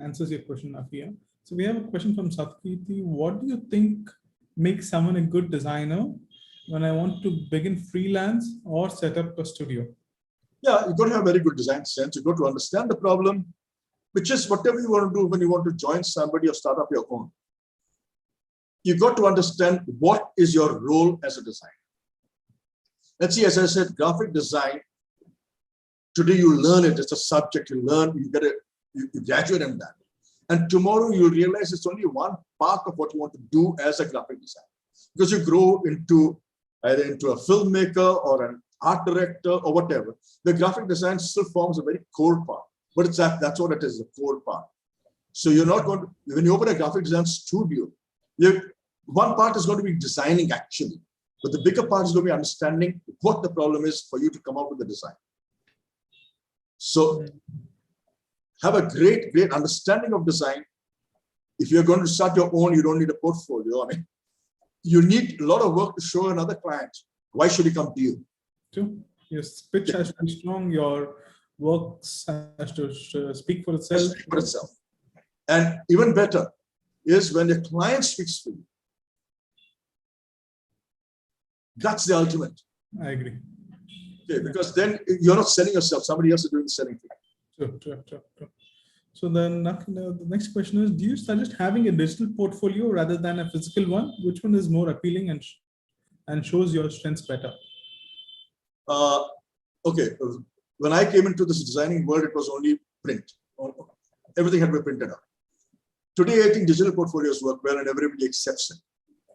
answers your question, Afia. So we have a question from Satkiti. What do you think makes someone a good designer when I want to begin freelance or set up a studio? Yeah, you've got to have very good design sense. You've got to understand the problem, which is whatever you want to do when you want to join somebody or start up your own. You've got to understand what is your role as a designer. Let's see, as I said, graphic design, today you learn it, it's a subject you learn, you graduate in that. And tomorrow you'll realize it's only one part of what you want to do as a graphic designer. Because you grow into either into a filmmaker or an art director or whatever. The graphic design still forms a very core part, but that's what it is, the core part. So you're not going to, when you open a graphic design studio, one part is going to be designing actually, but the bigger part is going to be understanding what the problem is for you to come up with the design. So have a great understanding of design. If you're going to start your own, you don't need a portfolio. I mean, you need a lot of work to show another client. Why should he come to you? True. Your pitch has to be strong. Your works has to speak for itself. Speak for itself. And even better is when the client speaks for you. That's the ultimate. I agree. Okay, because then you're not selling yourself. Somebody else is doing the selling for you. True. So then the next question is, do you suggest having a digital portfolio rather than a physical one? Which one is more appealing and shows your strengths better? Okay, when I came into this designing world, it was only print. Everything had been printed out. Today, I think digital portfolios work well and everybody accepts it.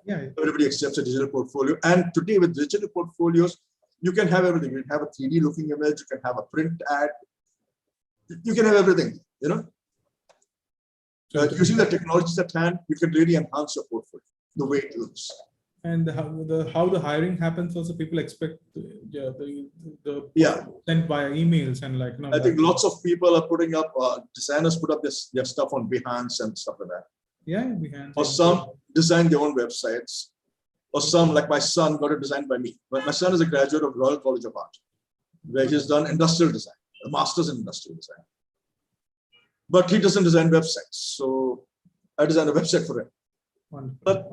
Yeah. Everybody accepts a digital portfolio. And today with digital portfolios, you can have everything. You can have a 3D looking image, you can have a print ad, you can have everything, using the technologies at hand, you can really enhance your portfolio, the way it looks. And how the hiring happens also, people expect the sent via emails and like. I think lots of people are putting up, designers put up their stuff on Behance and stuff like that. Yeah, Behance. Or some design their own websites. Or some, like my son, got it designed by me. But my son is a graduate of Royal College of Art, where he's done industrial design, a master's in industrial design. But he doesn't design websites. So I designed a website for him. Wonderful. But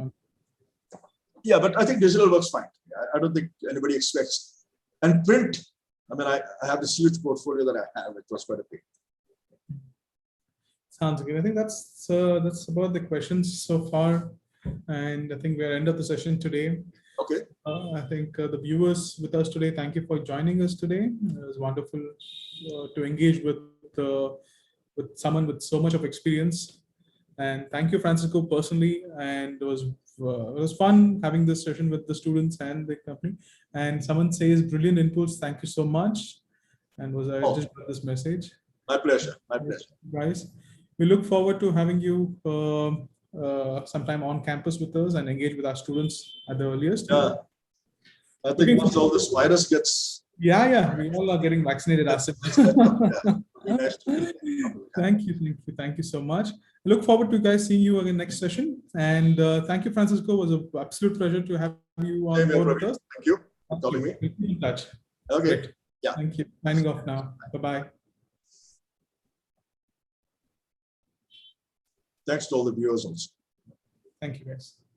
yeah, but I think digital works fine. I don't think anybody expects. And print, I mean, I have this huge portfolio that I have. It was quite a big. Sounds good. I think that's about the questions so far. And I think we're end of the session today. Okay. I think the viewers with us today, thank you for joining us today. It was wonderful to engage with someone with so much of experience. And thank you, Francisco, personally. And it was fun having this session with the students and the company. And someone says, brilliant inputs. Thank you so much. And just got this message. My pleasure. My pleasure. Guys, we look forward to having you sometime on campus with us and engage with our students at the earliest. Yeah. I think once all this virus gets. Yeah. We all are getting vaccinated ourselves. Nice to meet you. Thank you so much. I look forward to guys seeing you again next session. And thank you, Francisco. It was an absolute pleasure to have you on Same here, board with Praveen. us. Thank you for Thank calling you. me. We'll keep in touch. Okay. Great. Yeah. Thank you. Signing off now. Bye-bye. Thanks to all the viewers also. Thank you, guys.